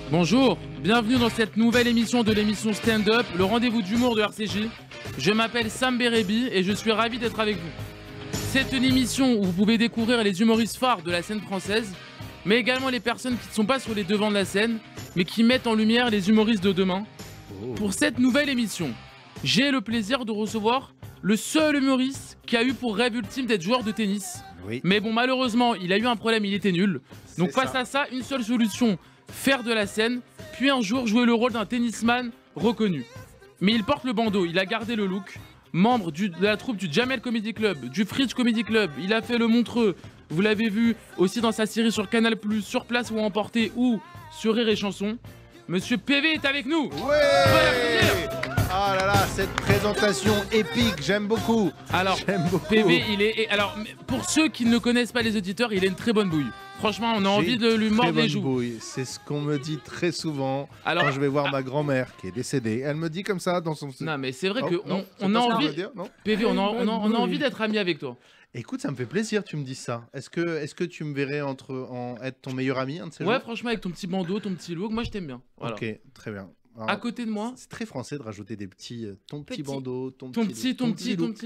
Bonjour, bienvenue dans cette nouvelle émission de l'émission Stand Up, le rendez-vous d'humour de RCJ. Je m'appelle Sam Bérébi et je suis ravi d'être avec vous. C'est une émission où vous pouvez découvrir les humoristes phares de la scène française, mais également les personnes qui ne sont pas sur les devants de la scène, mais qui mettent en lumière les humoristes de demain. Pour cette nouvelle émission, j'ai le plaisir de recevoir le seul humoriste qui a eu pour rêve ultime d'être joueur de tennis. Oui. Mais bon, malheureusement, il a eu un problème, il était nul. Donc face à ça, une seule solution, faire de la scène, puis un jour jouer le rôle d'un tennisman reconnu. Mais il porte le bandeau, il a gardé le look. Membre de la troupe du Jamel Comedy Club, du Fridge Comedy Club, il a fait le Montreux. Vous l'avez vu aussi dans sa série sur Canal+, Sur Place ou Emporté ou sur Rire et Chanson. Monsieur PV est avec nous. Ouais. Ah là là, cette présentation épique, j'aime beaucoup. Alors, PV, il est... Alors, pour ceux qui ne connaissent pas les auditeurs, il a une très bonne bouille. Franchement, on a envie de lui mordre les joues. C'est ce qu'on me dit très souvent quand je vais voir ma grand-mère qui est décédée. Elle me dit comme ça dans son... Non, mais c'est vrai Oh, qu'on a envie... Non PV, on a envie d'être amis avec toi. Écoute, ça me fait plaisir, tu me dis ça. Est-ce que tu me verrais être ton meilleur ami un de ces jours? Ouais, franchement, avec ton petit bandeau, ton petit look, moi je t'aime bien. Voilà. Ok, très bien. Alors, à côté de moi... C'est très français de rajouter des petits... ton petit bandeau, ton petit look.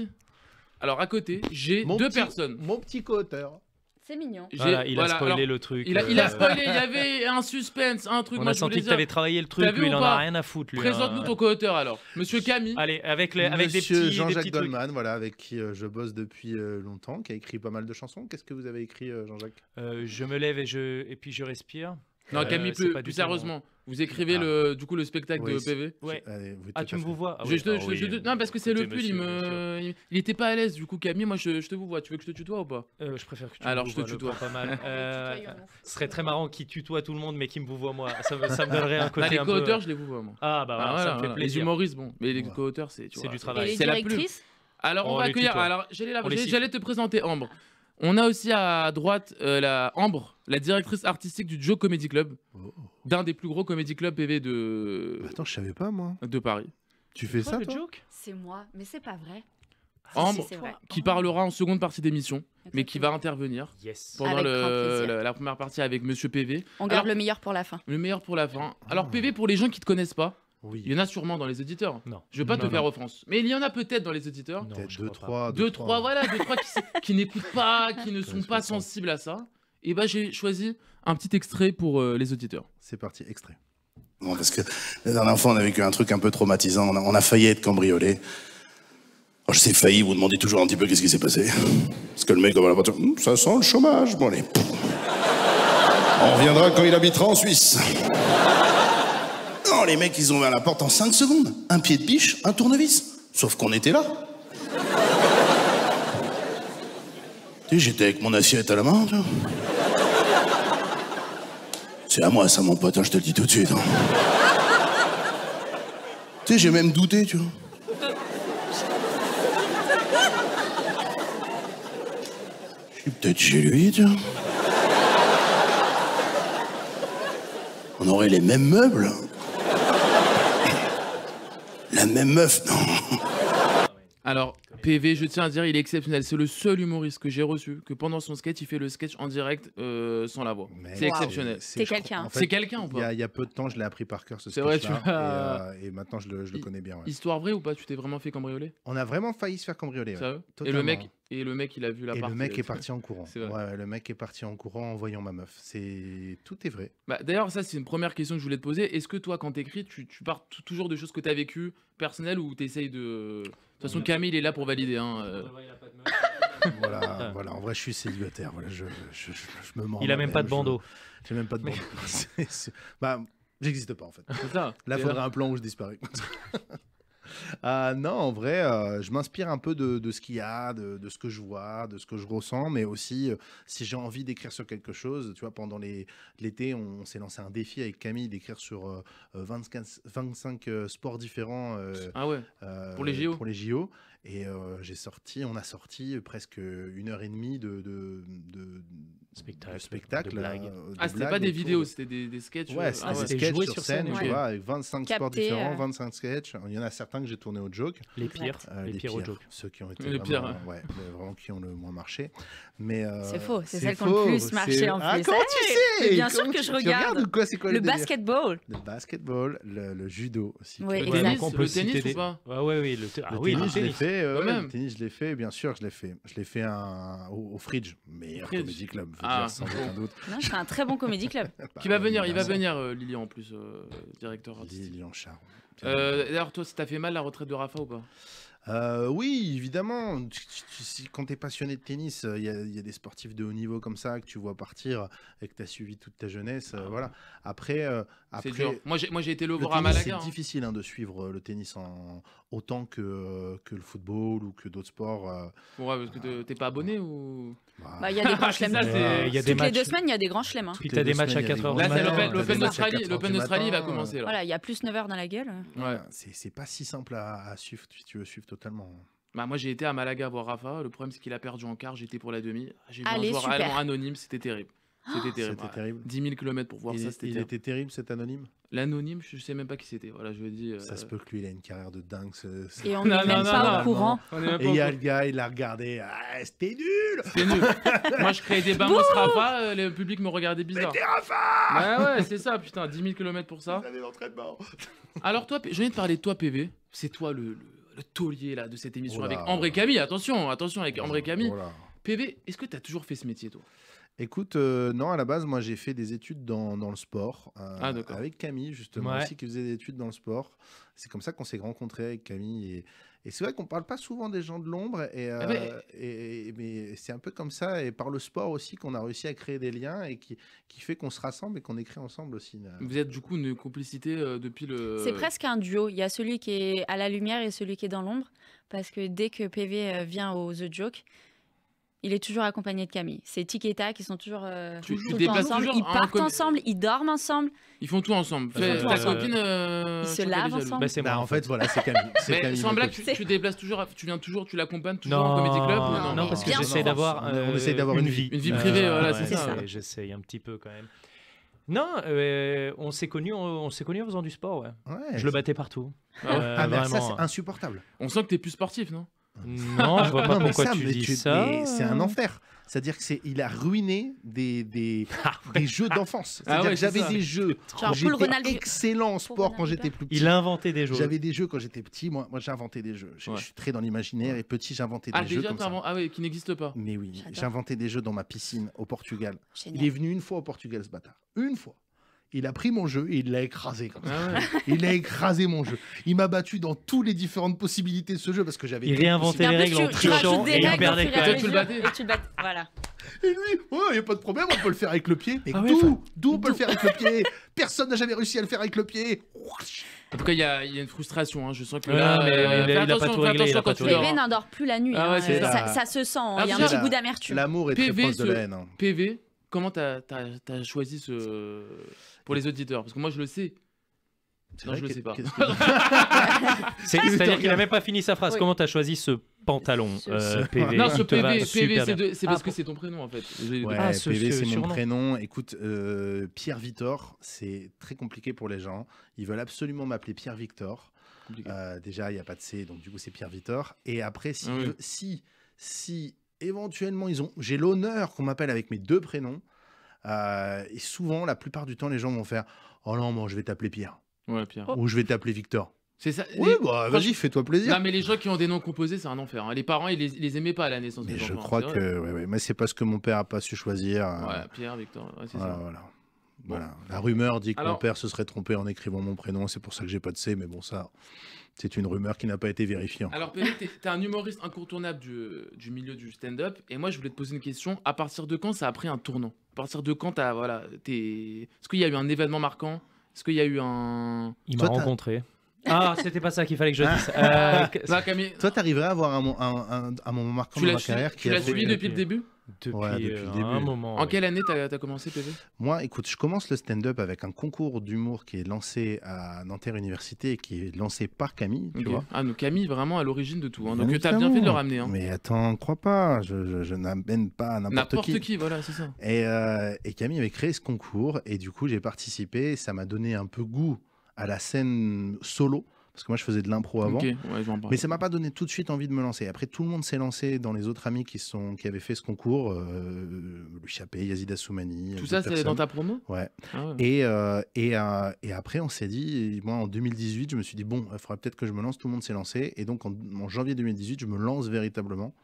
Alors à côté, j'ai deux personnes. Mon petit co-auteur. C'est mignon. Voilà, il a spoilé le truc. Il a spoilé, il y avait un suspense, un truc. On a senti que tu avais travaillé le truc, lui, il en a rien à foutre. Présente-nous ton co-auteur alors. Monsieur Camille. Allez, avec des Monsieur petits Jean-Jacques trucs. Goldman, voilà, avec qui je bosse depuis longtemps, qui a écrit pas mal de chansons. Qu'est-ce que vous avez écrit, Jean-Jacques? Je me lève et puis je respire. Non, Camille, plus sérieusement. Vous écrivez le spectacle de PV? Ouais. Allez, Tu me vous vois? Non, parce que c'est le pull, il était pas à l'aise. Du coup, Camille, moi je te vous vois. Tu veux que je te tutoie ou pas? Je préfère que tu Alors, me je te tutoie. pas mal. Ce serait très marrant qu'il tutoie tout le monde, mais qu'il me vous voit moi. Ça me donnerait un côté un peu... Les co-auteurs, je les vous vois moi. Ah bah voilà, ça me fait plaisir. Les humoristes, bon. Mais les co-auteurs, c'est du travail. Et les directrices? Alors, on va accueillir... Alors, j'allais te présenter Ambre. On a aussi à droite Ambre, la directrice artistique du Joe Comedy Club, d'un des plus gros comedy clubs PV Attends, je savais pas moi. De Paris. Tu fais ça, le toi? joke? C'est moi, mais c'est pas vrai. Ambre, c'est vrai. qui parlera en seconde partie d'émission, mais qui va intervenir pendant Avec grand plaisir. la première partie avec Monsieur PV. On garde le meilleur pour la fin. Le meilleur pour la fin. Alors PV, pour les gens qui te connaissent pas, Oui. il y en a sûrement dans les auditeurs. Non. Je veux pas te faire offense, mais il y en a peut-être dans les auditeurs. Non, Peut-être je deux, crois pas. trois. Voilà, deux, trois qui n'écoutent pas, qui ne sont pas sensibles à ça. Et bah j'ai choisi un petit extrait pour les auditeurs. C'est parti, extrait. Non, parce que la dernière fois, on a vécu un truc un peu traumatisant. On a failli être cambriolé. Alors, je sais failli, vous demandez toujours un petit peu qu'est-ce qui s'est passé. Parce que le mec, dans la voiture, ça sent le chômage. Bon, allez. On reviendra quand il habitera en Suisse. Non, les mecs, ils ont ouvert la porte en 5 secondes. Un pied de biche, un tournevis. Sauf qu'on était là. Tu sais, j'étais avec mon assiette à la main, tu vois. C'est à moi, ça, mon pote, hein, je te le dis tout de suite. Hein. Tu sais, j'ai même douté, tu vois. Je suis peut-être chez lui, tu vois. On aurait les mêmes meubles. La même meuf, non. Alors, PV, je tiens à dire, il est exceptionnel. C'est le seul humoriste que j'ai reçu que pendant son sketch, il fait le sketch en direct sans la voix. C'est exceptionnel. C'est quelqu'un. C'est quelqu'un ou pas? Il y a peu de temps, je l'ai appris par cœur ce C'est vrai, tu sketch-là. Et maintenant, je le connais bien. Ouais. Histoire vraie ou pas? Tu t'es vraiment fait cambrioler? On a vraiment failli se faire cambrioler. Sérieux? Totalement. Et le mec, il a vu la Et partie. le mec est parti en courant. C'est vrai. Ouais, le mec est parti en courant en voyant ma meuf. Tout est vrai. Bah, d'ailleurs, ça, c'est une première question que je voulais te poser. Est-ce que toi, quand t'écris, tu pars toujours de choses que t'as vécues personnelles ou t'essayes de... De toute façon, Camille, il est là pour valider. Hein. Voilà. En vrai, je suis célibataire. Voilà, je me mens. Il a même pas de bandeau. J'ai même pas de bandeau. Bah, j'existe pas en fait. C'est ça. Là, il faudrait un plan où je disparais. Non, en vrai, je m'inspire un peu de ce qu'il y a, de ce que je vois, de ce que je ressens, mais aussi si j'ai envie d'écrire sur quelque chose. Tu vois, pendant l'été, on s'est lancé un défi avec Camille d'écrire sur 25 sports différents. Ah ouais. Pour les JO. Pour les JO. Et on a sorti presque 1h30 de spectacle. de blagues. C'était pas des vidéos, c'était des sketchs. Ouais, c'était des C'était sketchs joué sur sur scène, scène, tu ouais. vois, avec 25 sports Capté, différents, 25 sketchs. Il y en a certains que j'ai tournés au joke. Les pires, les pires au joke. Ceux qui ont été Les vraiment, pires, ouais, mais vraiment qui ont le moins marché. Mais C'est faux, c'est celles qui ont faux, le plus marché c'est- en Ah, plus. comment tu sais Mais bien sûr Comment que tu- je tu regarde. regardes ou quoi, c'est quoi Le délire basketball. Le basketball, le judo aussi. Oui, Le exact. tennis, Donc on peut le tennis citer ou pas oui, Le oui, tennis, je l'ai tennis. fait. Quand même. Le tennis, je l'ai fait, bien sûr, je l'ai fait. Je l'ai fait au Fridge, meilleur Fridge. comédie club, je veux Ah, dire, sans aucun doute. Non, c'est un très bon comédie club. Qui va venir, il va venir. venir, Lilian en plus, directeur artistique. Lilian Charron. D'ailleurs, toi, ça t'a fait mal la retraite de Rafa ou pas? Oui, évidemment. Quand tu es passionné de tennis, il y a des sportifs de haut niveau comme ça que tu vois partir et que tu as suivi toute ta jeunesse. Voilà. Après, C'est dur. Moi, j'ai été le le voir à tennis, Malaga. c'est difficile de suivre le tennis autant que le football ou que d'autres sports. Ouais, parce que t'es pas abonné ou? Bah, il y a des grands chelems. Ça, c'est- Il y a des Toutes les matchs. 2 semaines, il y a des grands chelems. hein. Puis t'as des matchs à 4 heures Là, du c'est matin. l'Open des matchs à 4 heures l'Open du d'Australie va matin. commencer là. Voilà, il y a plus 9 heures dans la gueule. Ouais. C'est pas si simple à suivre si tu veux suivre totalement. Bah, moi, j'ai été à Malaga voir Rafa. Le problème, c'est qu'il a perdu en quart. J'étais pour la demi. J'ai vu un Allez, joueur super. allemand anonyme. C'était terrible. C'était terrible. C'était terrible. 10 000 km pour voir ça, c'était Il terrible. était terrible cet anonyme. L'anonyme, je sais même pas qui c'était. Voilà, je le dis. Ça se peut que lui, il a une carrière de dingue. Et on Non, n'est même non, pas non, au courant. On est même pas Et il y a au le gars, il l'a regardé. Ah, c'était nul. C'est nul. Moi, je créais des bamos Rafa, le public me regardait bizarre. C'était Rafa. Bah ouais, c'est ça, putain, 10 000 km pour ça. Vous avez l'entraînement. Alors toi, je viens de parler de toi, PV. C'est toi le taulier là de cette émission Oh là. avec Ambre et Camille. Attention avec Ambre et Camille. Voilà. PV, est-ce que tu as toujours fait ce métier, toi? Écoute, non, à la base, moi, j'ai fait des études dans le sport. Ah, d'accord. Avec Camille, justement, Ouais. aussi, qui faisait des études dans le sport. C'est comme ça qu'on s'est rencontrés avec Camille. Et c'est vrai qu'on parle pas souvent des gens de l'ombre. Mais c'est un peu comme ça. Et par le sport aussi qu'on a réussi à créer des liens et qui fait qu'on se rassemble et qu'on écrit ensemble aussi. Vous êtes du coup une complicité depuis le... C'est presque un duo. Il y a celui qui est à la lumière et celui qui est dans l'ombre. Parce que dès que PV vient au The Joke, il est toujours accompagné de Camille. C'est Tic et Tac, ils sont toujours Tu tout le temps déplaces ensemble. toujours Ils en partent ensemble, ils dorment ensemble. Ils font tout ensemble. Ils font tout Ta ensemble. copine... Ils se lavent ensemble. Bah, c'est moi. En fait, voilà, c'est Camille. C'est Mais Camille, sans ma blague, copine. tu déplaces toujours, tu l'accompagnes toujours en comédie club ou non? Non, parce que Bien j'essaie sûr. d'avoir On essaie d'avoir une vie. Une vie privée, voilà, c'est ça. J'essaye un petit peu quand même. Non, on s'est connus en faisant du sport, ouais. Ouais, Je le battais partout. Ah ouais. Ah, mais ça, vraiment. c'est insupportable. On sent que t'es plus sportif, non? Non, je vois pas Non, mais pourquoi Sam, tu mais dis ça. mais c'est un enfer. C'est-à-dire que il a ruiné des jeux d'enfance. Ah C'est-à-dire ouais, que c'est j'avais ça. des jeux. Genre J'étais Paul Ronaldo. excellent en sport quand Ronaldo. j'étais plus petit. Il a inventé des jeux. J'avais des jeux quand j'étais petit. Moi j'inventais des jeux. Je Ouais. suis très dans l'imaginaire et petit, j'inventais Ah, des jeux déjà, comme ça. ah ouais, qui n'existe pas. Mais oui, J'adore. j'inventais des jeux dans ma piscine au Portugal. Il est Génial. venu une fois au Portugal, ce bâtard. Une fois. Il a pris mon jeu et il l'a écrasé comme ça. Ah ouais. Il a écrasé mon jeu. Il m'a battu dans toutes les différentes possibilités de ce jeu parce que j'avais. Il des réinventait Mais les en règles en plus, tu rajoutes trichant des et il règles au perdait fur et quand à même. Tu le mesure, battais. et tu le battes. Voilà. Et lui, il n'y a pas de problème, on peut le faire avec le pied. Mais Ah ouais, d'où on peut le faire avec le pied? Personne n'a jamais réussi à le faire avec le pied. En tout cas, il y a une frustration. Hein. Je sens que Ouais, là, mais il a fais pas attention, tout fais réglé, il a attention pas quand tout tu réglé. dors. PV n'endort plus la nuit. Ah ouais, hein. c'est Ça se sent. Il y a un déjà, petit goût d'amertume. L'amour est très PV, proche de la haine. hein. PV, comment t'as choisi ce... Pour les auditeurs? Parce que moi, je le sais. C'est Non, vrai je le que- sais pas. qu'est-ce que- C'est-à-dire qu'il a même pas fini sa phrase. Oui. Comment t'as choisi ce pantalon, Ce- PV? Non, qui ce te va PV, super bien. c'est parce que c'est ton prénom en fait. Ouais, Ah, ce PV, c'est mon surnom. prénom. Écoute, Pierre Victor, c'est très compliqué pour les gens. Ils veulent absolument m'appeler Pierre Victor. Compliqué. Déjà, il n'y a pas de C, donc du coup, c'est Pierre Victor. Et après, Ah oui. si éventuellement j'ai l'honneur qu'on m'appelle avec mes deux prénoms, et souvent, la plupart du temps, les gens vont faire oh non, moi, je vais t'appeler Pierre Ouais, Pierre. ou je vais t'appeler Victor. C'est ça. Oui, bah, vas-y, fais-toi plaisir. Non, mais les gens qui ont des noms composés, c'est un enfer. hein. Les parents, ils les aimaient pas à la naissance. Mais des je enfants, crois c'est vrai. que, ouais, mais c'est parce que mon père a pas su choisir. Ouais, Pierre, Victor, ouais, c'est Voilà, ça. voilà. Voilà. La rumeur dit que Alors- mon père se serait trompé en écrivant mon prénom, c'est pour ça que j'ai pas de C, mais bon, ça, c'est une rumeur qui n'a pas été vérifiée. encore. Alors, PV, t'es un humoriste incontournable du milieu du stand-up. Et moi, je voulais te poser une question. À partir de quand ça a pris un tournant? À partir de quand est-ce qu'il y a eu un événement marquant? Est-ce qu'il y a eu un... Il m'a Toi, t'as- rencontré. Ah, c'était pas ça qu'il fallait que je dise. Non, Camille, Toi, t'arriverais à avoir un moment marquant tu dans l'as ma carrière suivi, qui a fait- depuis le début? Depuis, depuis le début. un moment. En quelle année t'as commencé, PV? Moi, écoute, je commence le stand-up avec un concours d'humour qui est lancé à Nanterre Université et qui est lancé par Camille, tu Ok. vois. Ah, donc Camille, vraiment à l'origine de tout. Hein. Bien Donc t'as bien fait de le évidemment. ramener. Hein. Mais attends, crois pas, je n'amène pas n'importe N'importe qui. qui, voilà, c'est ça. Et Camille avait créé ce concours et du coup j'ai participé. Ça m'a donné un peu goût à la scène solo parce que moi je faisais de l'impro avant. Ok, ouais, je vais en parler. Mais ça m'a pas donné tout de suite envie de me lancer. Après, tout le monde s'est lancé dans les autres amis qui avaient fait ce concours. Louis Chappé, Yazid Assoumani. Tout ça, c'est dans ta promo? Ouais. Ah ouais. Et après, on s'est dit, moi en 2018, je me suis dit, bon, il faudrait peut-être que je me lance. Tout le monde s'est lancé. Et donc en janvier 2018, je me lance véritablement.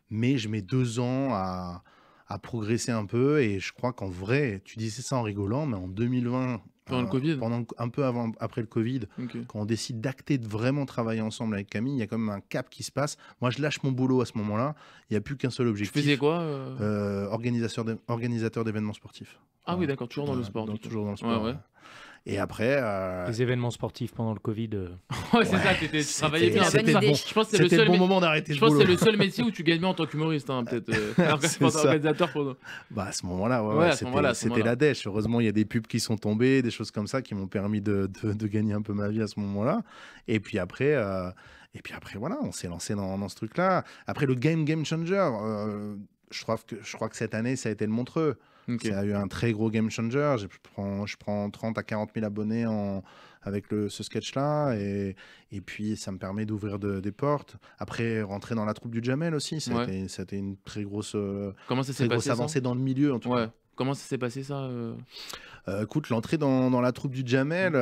Mais je mets 2 ans à progresser un peu. Et je crois qu'en vrai, tu disais ça en rigolant, mais en 2020, Pendant le Covid? un peu après le Covid, Ok. quand on décide d'acter de vraiment travailler ensemble avec Camille, il y a quand même un cap qui se passe. Moi, je lâche mon boulot à ce moment-là. Il n'y a plus qu'un seul Tu objectif. faisais quoi Organisateur d'événements sportifs. Ah oui, d'accord, toujours dans le sport. du coup. Toujours dans le sport. Ouais. Et après, Les événements sportifs pendant le Covid. Ouais, c'est ça, tu travaillais bien. c'était C'est ça. bon. Je pense que c'est le c'était seul le bon mé- moment d'arrêter Je le pense que c'est boulot. le seul métier où tu gagnes bien en tant qu'humoriste, hein, peut-être. Alors que C'est c'est ça. organisateur pour nous. Bah, à ce moment-là, Ouais, à ce c'était moment-là, à ce c'était moment-là. la dèche. Heureusement, il y a des pubs qui sont tombées, des choses comme ça qui m'ont permis de gagner un peu ma vie à ce moment-là. Et puis après, voilà, on s'est lancé dans ce truc-là. Après, le game changer, je crois que cette année, ça a été le Montreux. Ok. Ça a eu un très gros game changer. Je prends 30 à 40 000 abonnés avec ce sketch-là. Et puis, ça me permet d'ouvrir des portes. Après, rentrer dans la troupe du Jamel aussi. Ça a été une très grosse, Comment ça s'est très grosse passé ça? avancée dans le milieu, en tout Ouais. cas. Comment ça s'est passé ça Écoute, l'entrée dans la troupe du Jamel,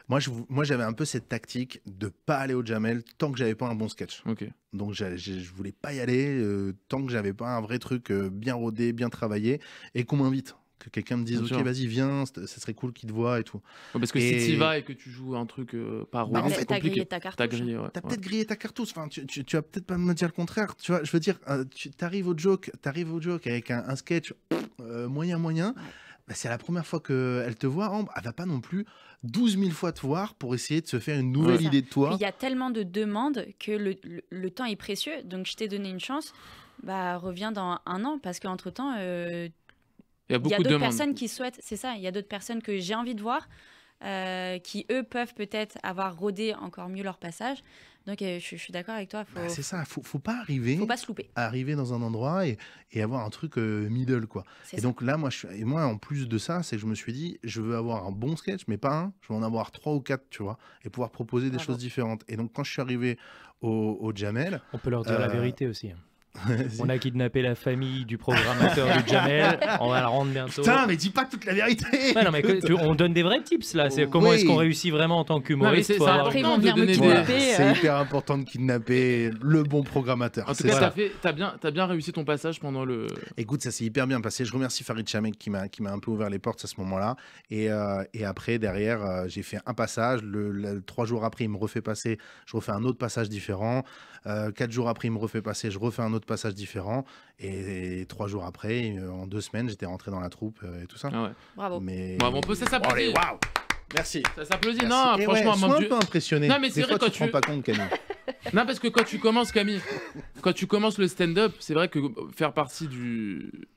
moi j'avais un peu cette tactique de pas aller au Jamel tant que j'avais pas un bon sketch. Ok. Donc je voulais pas y aller tant que j'avais pas un vrai truc bien rodé, bien travaillé et qu'on m'invite. Que quelqu'un me dise Bien ok, sûr. vas-y, viens, ça serait cool qu'il te voit et tout. Ouais, parce que Et- si tu y vas et que tu joues un truc pas rodé, en fait, c'est t'as compliqué. grillé ta cartouche. T'as grillé, ouais. T'as Ouais. peut-être grillé ta cartouche. Enfin, tu vas peut-être pas me dire le contraire. Tu vois, je veux dire, tu arrives au joke avec un sketch moyen. Bah, c'est la première fois qu'elle te voit. Ambre, elle va pas non plus 12 000 fois te voir pour essayer de se faire une nouvelle Ouais. idée de toi. Puis il y a tellement de demandes que le temps est précieux. Donc je t'ai donné une chance. Bah reviens dans 1 an parce qu'entre-temps, Il y a il y a beaucoup de d'autres demandes. personnes qui souhaitent, c'est ça, il y a d'autres personnes que j'ai envie de voir, qui eux peuvent peut-être avoir rodé encore mieux leur passage. Donc je suis d'accord avec toi, Bah, c'est ça, faut pas arriver faut pas se louper. dans un endroit et avoir un truc middle, quoi. C'est Et ça. donc là, moi, en plus de ça, c'est que je me suis dit, je veux avoir un bon sketch, mais pas un, je veux en avoir 3 ou 4, tu vois, et pouvoir proposer des Bravo. choses différentes. Et donc, quand je suis arrivé au Jamel, On peut leur dire la Euh, vérité aussi. vas-y. On a kidnappé la famille du programmateur du Jamel. On va le rendre bientôt. Putain, mais dis pas toute la vérité. Ouais, non, mais on donne des vrais tips là. C'est comment Oui. est-ce qu'on réussit vraiment en tant Non, mais qu'humoriste. c'est Faut avoir- Après, ils important vont de venir me donner Voilà, kidnapper. c'est hyper important de kidnapper le bon programmateur. En tout c'est cas, ça. t'as bien réussi ton passage pendant le. Écoute, ça s'est hyper bien passé. Je remercie Farid Chamek qui m'a un peu ouvert les portes à ce moment-là. Et après, derrière, j'ai fait un passage. 3 jours après, il me refait passer. Je refais un autre passage différent. 4 jours après, il me refait passer. Je refais un autre passage différent. Et 3 jours après, en 2 semaines, j'étais rentré dans la troupe et tout ça. Ah ouais. Bravo. Mais... Bon, on peut ça Bon, allez, s'applaudir. waouh. Merci. Ça s'applaudit. Merci. Non, Et franchement, ouais, sois mon un Dieu. peu impressionné. Non, mais c'est Des vrai, fois, quand tu te rends tu- pas compte, Camille. Non, parce que quand tu commences, Camille, quand tu commences le stand-up, c'est vrai que faire partie du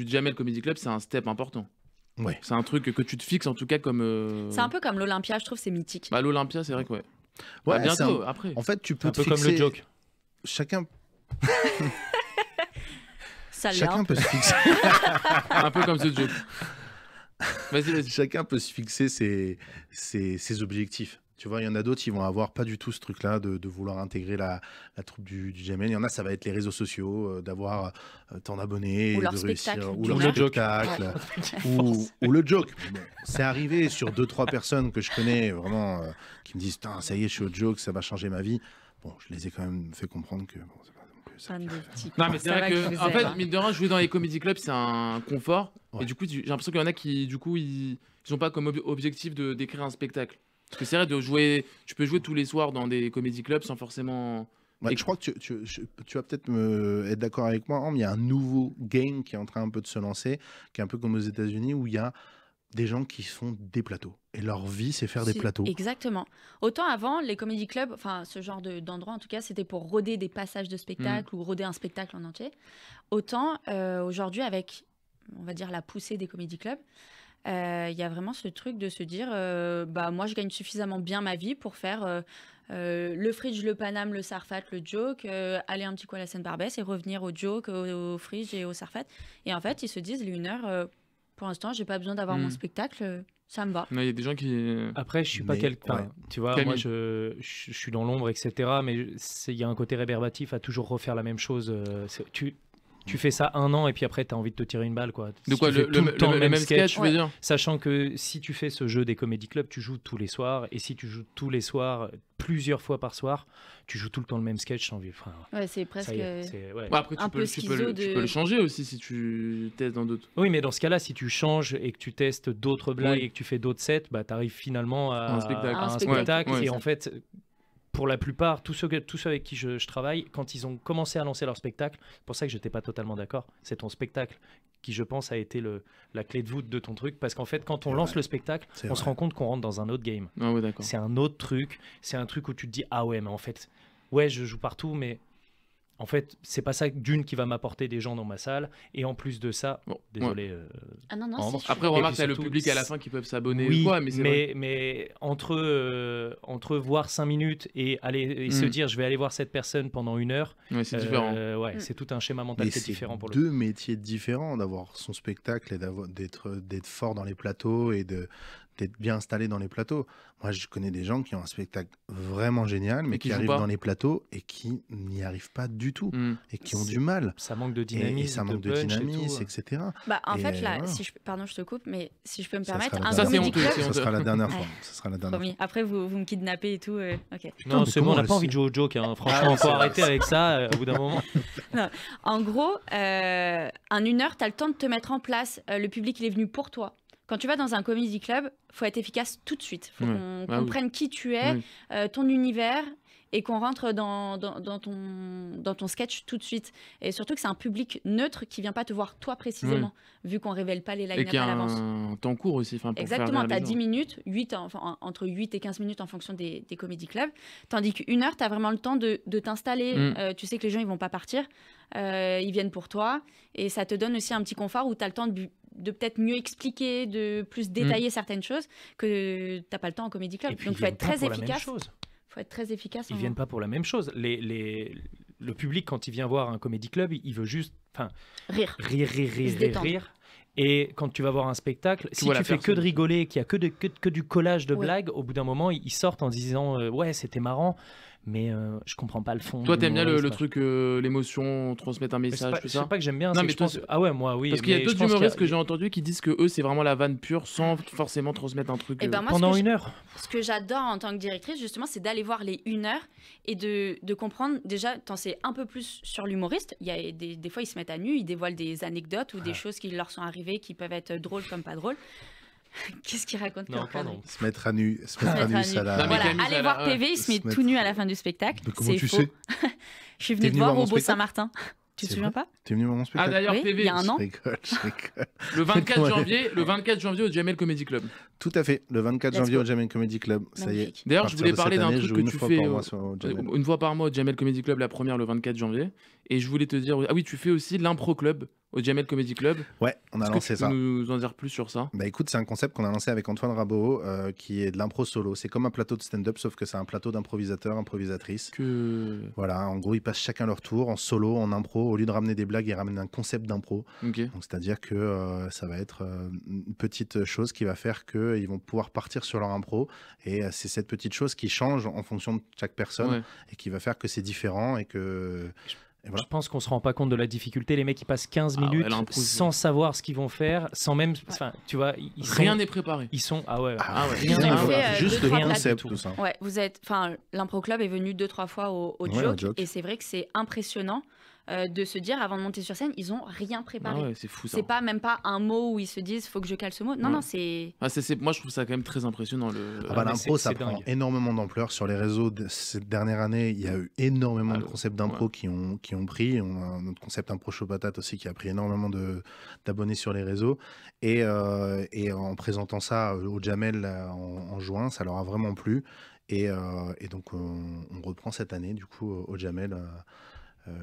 Jamel Comedy Club, c'est un step important. Ouais. C'est un truc que tu te fixes en tout cas comme. C'est un peu comme l'Olympia, je trouve, c'est mythique. Bah, l'Olympia, c'est vrai que ouais. Ouais, Bah, c'est bientôt, après. En fait, tu peux Un te peu comme fixer... le joke. Chacun Ça peut se fixer. Un peu comme ce joke. Vas-y. Chacun peut se fixer ses objectifs. Tu vois, il y en a d'autres qui vont avoir pas du tout ce truc-là de vouloir intégrer la troupe du Jamel. Il y en a, ça va être les réseaux sociaux, d'avoir tant d'abonnés, Ou leur de réussir, spectacle, ou du leur mal. spectacle, ou le joke. Bon, c'est arrivé sur 2-3 personnes que je connais vraiment qui me disent, putain, ça y est, je suis au joke, ça va changer ma vie. Bon, je les ai quand même fait comprendre que bon, c'est pas non plus ça Fan qui de va petits Non, cons, mais c'est ça vrai va que, je vous en fait, aime. mine de rien, jouer dans les comedy clubs, c'est un confort. Ouais. Et du coup, j'ai l'impression qu'il y en a qui, du coup, ils n'ont pas comme objectif d'écrire un spectacle. Parce que c'est vrai de jouer, tu peux jouer tous les soirs dans des comedy clubs sans forcément. Ouais, Et- je crois que tu vas peut-être être d'accord avec moi, mais il y a un nouveau game qui est en train un peu de se lancer, qui est un peu comme aux États-Unis, où il y a des gens qui font des plateaux. Et leur vie, c'est faire des plateaux. Exactement. Autant avant, les comédie clubs, enfin ce genre d'endroit en tout cas, c'était pour roder des passages de spectacle ou roder un spectacle en entier. Autant aujourd'hui, avec, on va dire, la poussée des comédie clubs, il y a vraiment ce truc de se dire, moi je gagne suffisamment bien ma vie pour faire le Fridge, le Paname, le Sarfat, le Joke, aller un petit coup à la Seine-Barbès et revenir au Joke, au Fridge et au Sarfat. Et en fait, ils se disent, les 1 heure, pour l'instant, j'ai pas besoin d'avoir mon spectacle, ça me va. Il y a des gens qui... Après, je suis pas quelqu'un... Tu vois, Camille. moi, je suis dans l'ombre, etc. Mais il y a un côté rébarbatif à toujours refaire la même chose. Tu fais ça 1 an et puis après, tu as envie de te tirer une balle. Quoi. De quoi, le même sketch, tu veux dire ? Sachant que si tu fais ce jeu des comédie clubs, tu joues tous les soirs. Et si tu joues tous les soirs, plusieurs fois par soir, tu joues tout le temps le même sketch sans vue. Enfin, ouais, c'est presque après, un peu tu peux le changer aussi si tu testes dans d'autres. Oui, mais dans ce cas-là, si tu changes et que tu testes d'autres blagues et que tu fais d'autres sets, tu arrives finalement à un spectacle. Ouais, et en fait... Pour la plupart, tous ceux avec qui je travaille, quand ils ont commencé à lancer leur spectacle, c'est pour ça que je n'étais pas totalement d'accord, c'est ton spectacle qui, je pense, a été la clé de voûte de ton truc. Parce qu'en fait, quand on lance le spectacle, on se rend compte qu'on rentre dans un autre game. Ah ouais, d'accord. C'est un autre truc. C'est un truc où tu te dis, ah ouais, mais en fait, ouais, je joue partout, mais en fait, c'est pas ça d'une qui va m'apporter des gens dans ma salle. Et en plus de ça, désolé. Après, remarque, t'as le public à la fin qui peuvent s'abonner oui, ou quoi, mais entre voir 5 minutes et se dire je vais aller voir cette personne pendant 1 heure, c'est différent. C'est tout un schéma mental qui est différent pour le deux métiers différents, d'avoir son spectacle et d'être fort dans les plateaux et d'être bien installé dans les plateaux. Moi, je connais des gens qui ont un spectacle vraiment génial, mais qui arrivent dans les plateaux et qui n'y arrivent pas du tout et qui ont du mal. Ça manque de dynamisme, et ça manque de dynamisme, etc. En fait, là, pardon, je te coupe, mais si je peux me permettre, ça sera la dernière fois. Ça sera la dernière fois. Après, vous me kidnappez et tout. Ok. Non, c'est bon, on n'a pas envie de jouer au joke. Hein. Franchement, on peut arrêter avec ça au bout d'un moment. Non. En gros, en 1 heure, tu as le temps de te mettre en place. Le public, il est venu pour toi. Quand tu vas dans un comedy club, il faut être efficace tout de suite. Il faut qu'on comprenne qui tu es, ton univers, et qu'on rentre dans ton sketch tout de suite. Et surtout que c'est un public neutre qui ne vient pas te voir toi précisément, vu qu'on ne révèle pas les line-up à l'avance. Et qu'il y a un temps court aussi. Exactement, tu as 10 minutes, entre 8 et 15 minutes en fonction des comedy clubs. Tandis qu'1 heure, tu as vraiment le temps de t'installer. Tu sais que les gens ne vont pas partir. Ils viennent pour toi. Et ça te donne aussi un petit confort où tu as le temps de peut-être mieux expliquer, de plus détailler certaines choses que tu n'as pas le temps en comédie club. Donc, il faut être très efficace. Faut être très efficace. Ils viennent pas pour la même chose. Le public, quand il vient voir un comédie club, il veut juste rire. Et quand tu vas voir un spectacle, si tu fais que de rigoler, qu'il y a que du collage de blagues, au bout d'un moment, ils sortent en disant ouais, c'était marrant. Mais je comprends pas le fond. Toi, t'aimes bien le truc, l'émotion, transmettre un message, tout ça. Je sais pas que j'aime bien. Non, mais ah ouais, moi, oui. Parce qu'il y a d'autres humoristes que j'ai entendus qui disent que eux, c'est vraiment la vanne pure, sans forcément transmettre un truc. Pendant 1 heure. Ce que j'adore en tant que directrice, justement, c'est d'aller voir les 1 heure et de comprendre. Déjà, t'en sais un peu plus sur l'humoriste. Il y a des fois, ils se mettent à nu, ils dévoilent des anecdotes ou des choses qui leur sont arrivées, qui peuvent être drôles comme pas drôles. Qu'est-ce qu'il raconte comme connerie ? Se mettre à nu, ça la... Voilà, allez voir PV, il se met tout nu à la fin du spectacle. Comment tu sais ? Je suis venue te voir au Beau-Saint-Martin. Tu te souviens pas ? Tu es venu voir mon spectacle ? Ah d'ailleurs, PV, il y a un an. Je rigole. Le 24 janvier au Jamel Comedy Club. Tout à fait, le 24 janvier au Jamel Comedy Club, ça y est. D'ailleurs, je voulais parler d'un truc que tu fais une fois par mois au Jamel Comedy Club, la première le 24 janvier. Et je voulais te dire, ah oui, tu fais aussi l'impro club au Jamel Comedy Club. Ouais, on a lancé ça. Tu peux nous en dire plus sur ça ? Bah écoute, c'est un concept qu'on a lancé avec Antoine Rabot, qui est de l'impro solo. C'est comme un plateau de stand-up, sauf que c'est un plateau d'improvisateurs, improvisatrices. Voilà, en gros, ils passent chacun leur tour en solo, en impro. Au lieu de ramener des blagues, ils ramènent un concept d'impro. Okay. Donc c'est-à-dire que ça va être une petite chose qui va faire qu'ils vont pouvoir partir sur leur impro. Et c'est cette petite chose qui change en fonction de chaque personne et qui va faire que c'est différent et que... Voilà. Je pense qu'on se rend pas compte de la difficulté. Les mecs, ils passent 15 minutes sans savoir ce qu'ils vont faire, sans même... Enfin, tu vois, rien n'est préparé. Ils sont... Juste le concept, tout ça. Ouais, l'impro club est venu 2-3 fois au Joke. Et c'est vrai que c'est impressionnant de se dire, avant de monter sur scène, ils ont rien préparé. Ah ouais, c'est fou ça. C'est pas même pas un mot où ils se disent, faut que je cale ce mot. Non, Ouais. non, c'est... Moi, je trouve ça quand même très impressionnant. L'impro, ça c'est prend dingue. énormément d'ampleur sur les réseaux. Cette dernière année, il y a eu énormément de le- concepts d'impro qui ont pris. On a notre concept Impro Chaud Patate aussi qui a pris énormément d'abonnés sur les réseaux. Et en présentant ça au Jamel en juin, ça leur a vraiment plu. Et donc, on reprend cette année, du coup, au Jamel,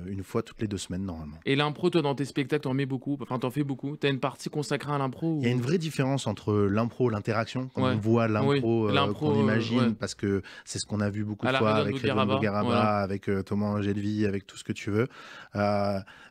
une fois toutes les 2 semaines, normalement. Et l'impro, toi, dans tes spectacles, t'en mets beaucoup. Enfin, t'en fais beaucoup. T'as une partie consacrée à l'impro Il y a une vraie différence entre l'impro, l'interaction, quand Ouais. on voit l'impro Oui, l'impro, qu'on imagine, ouais. parce que c'est ce qu'on a vu beaucoup À de la fois Redon avec Bougueraba, Redon Bougueraba, voilà. avec Thomas Angelvi, avec tout ce que tu veux.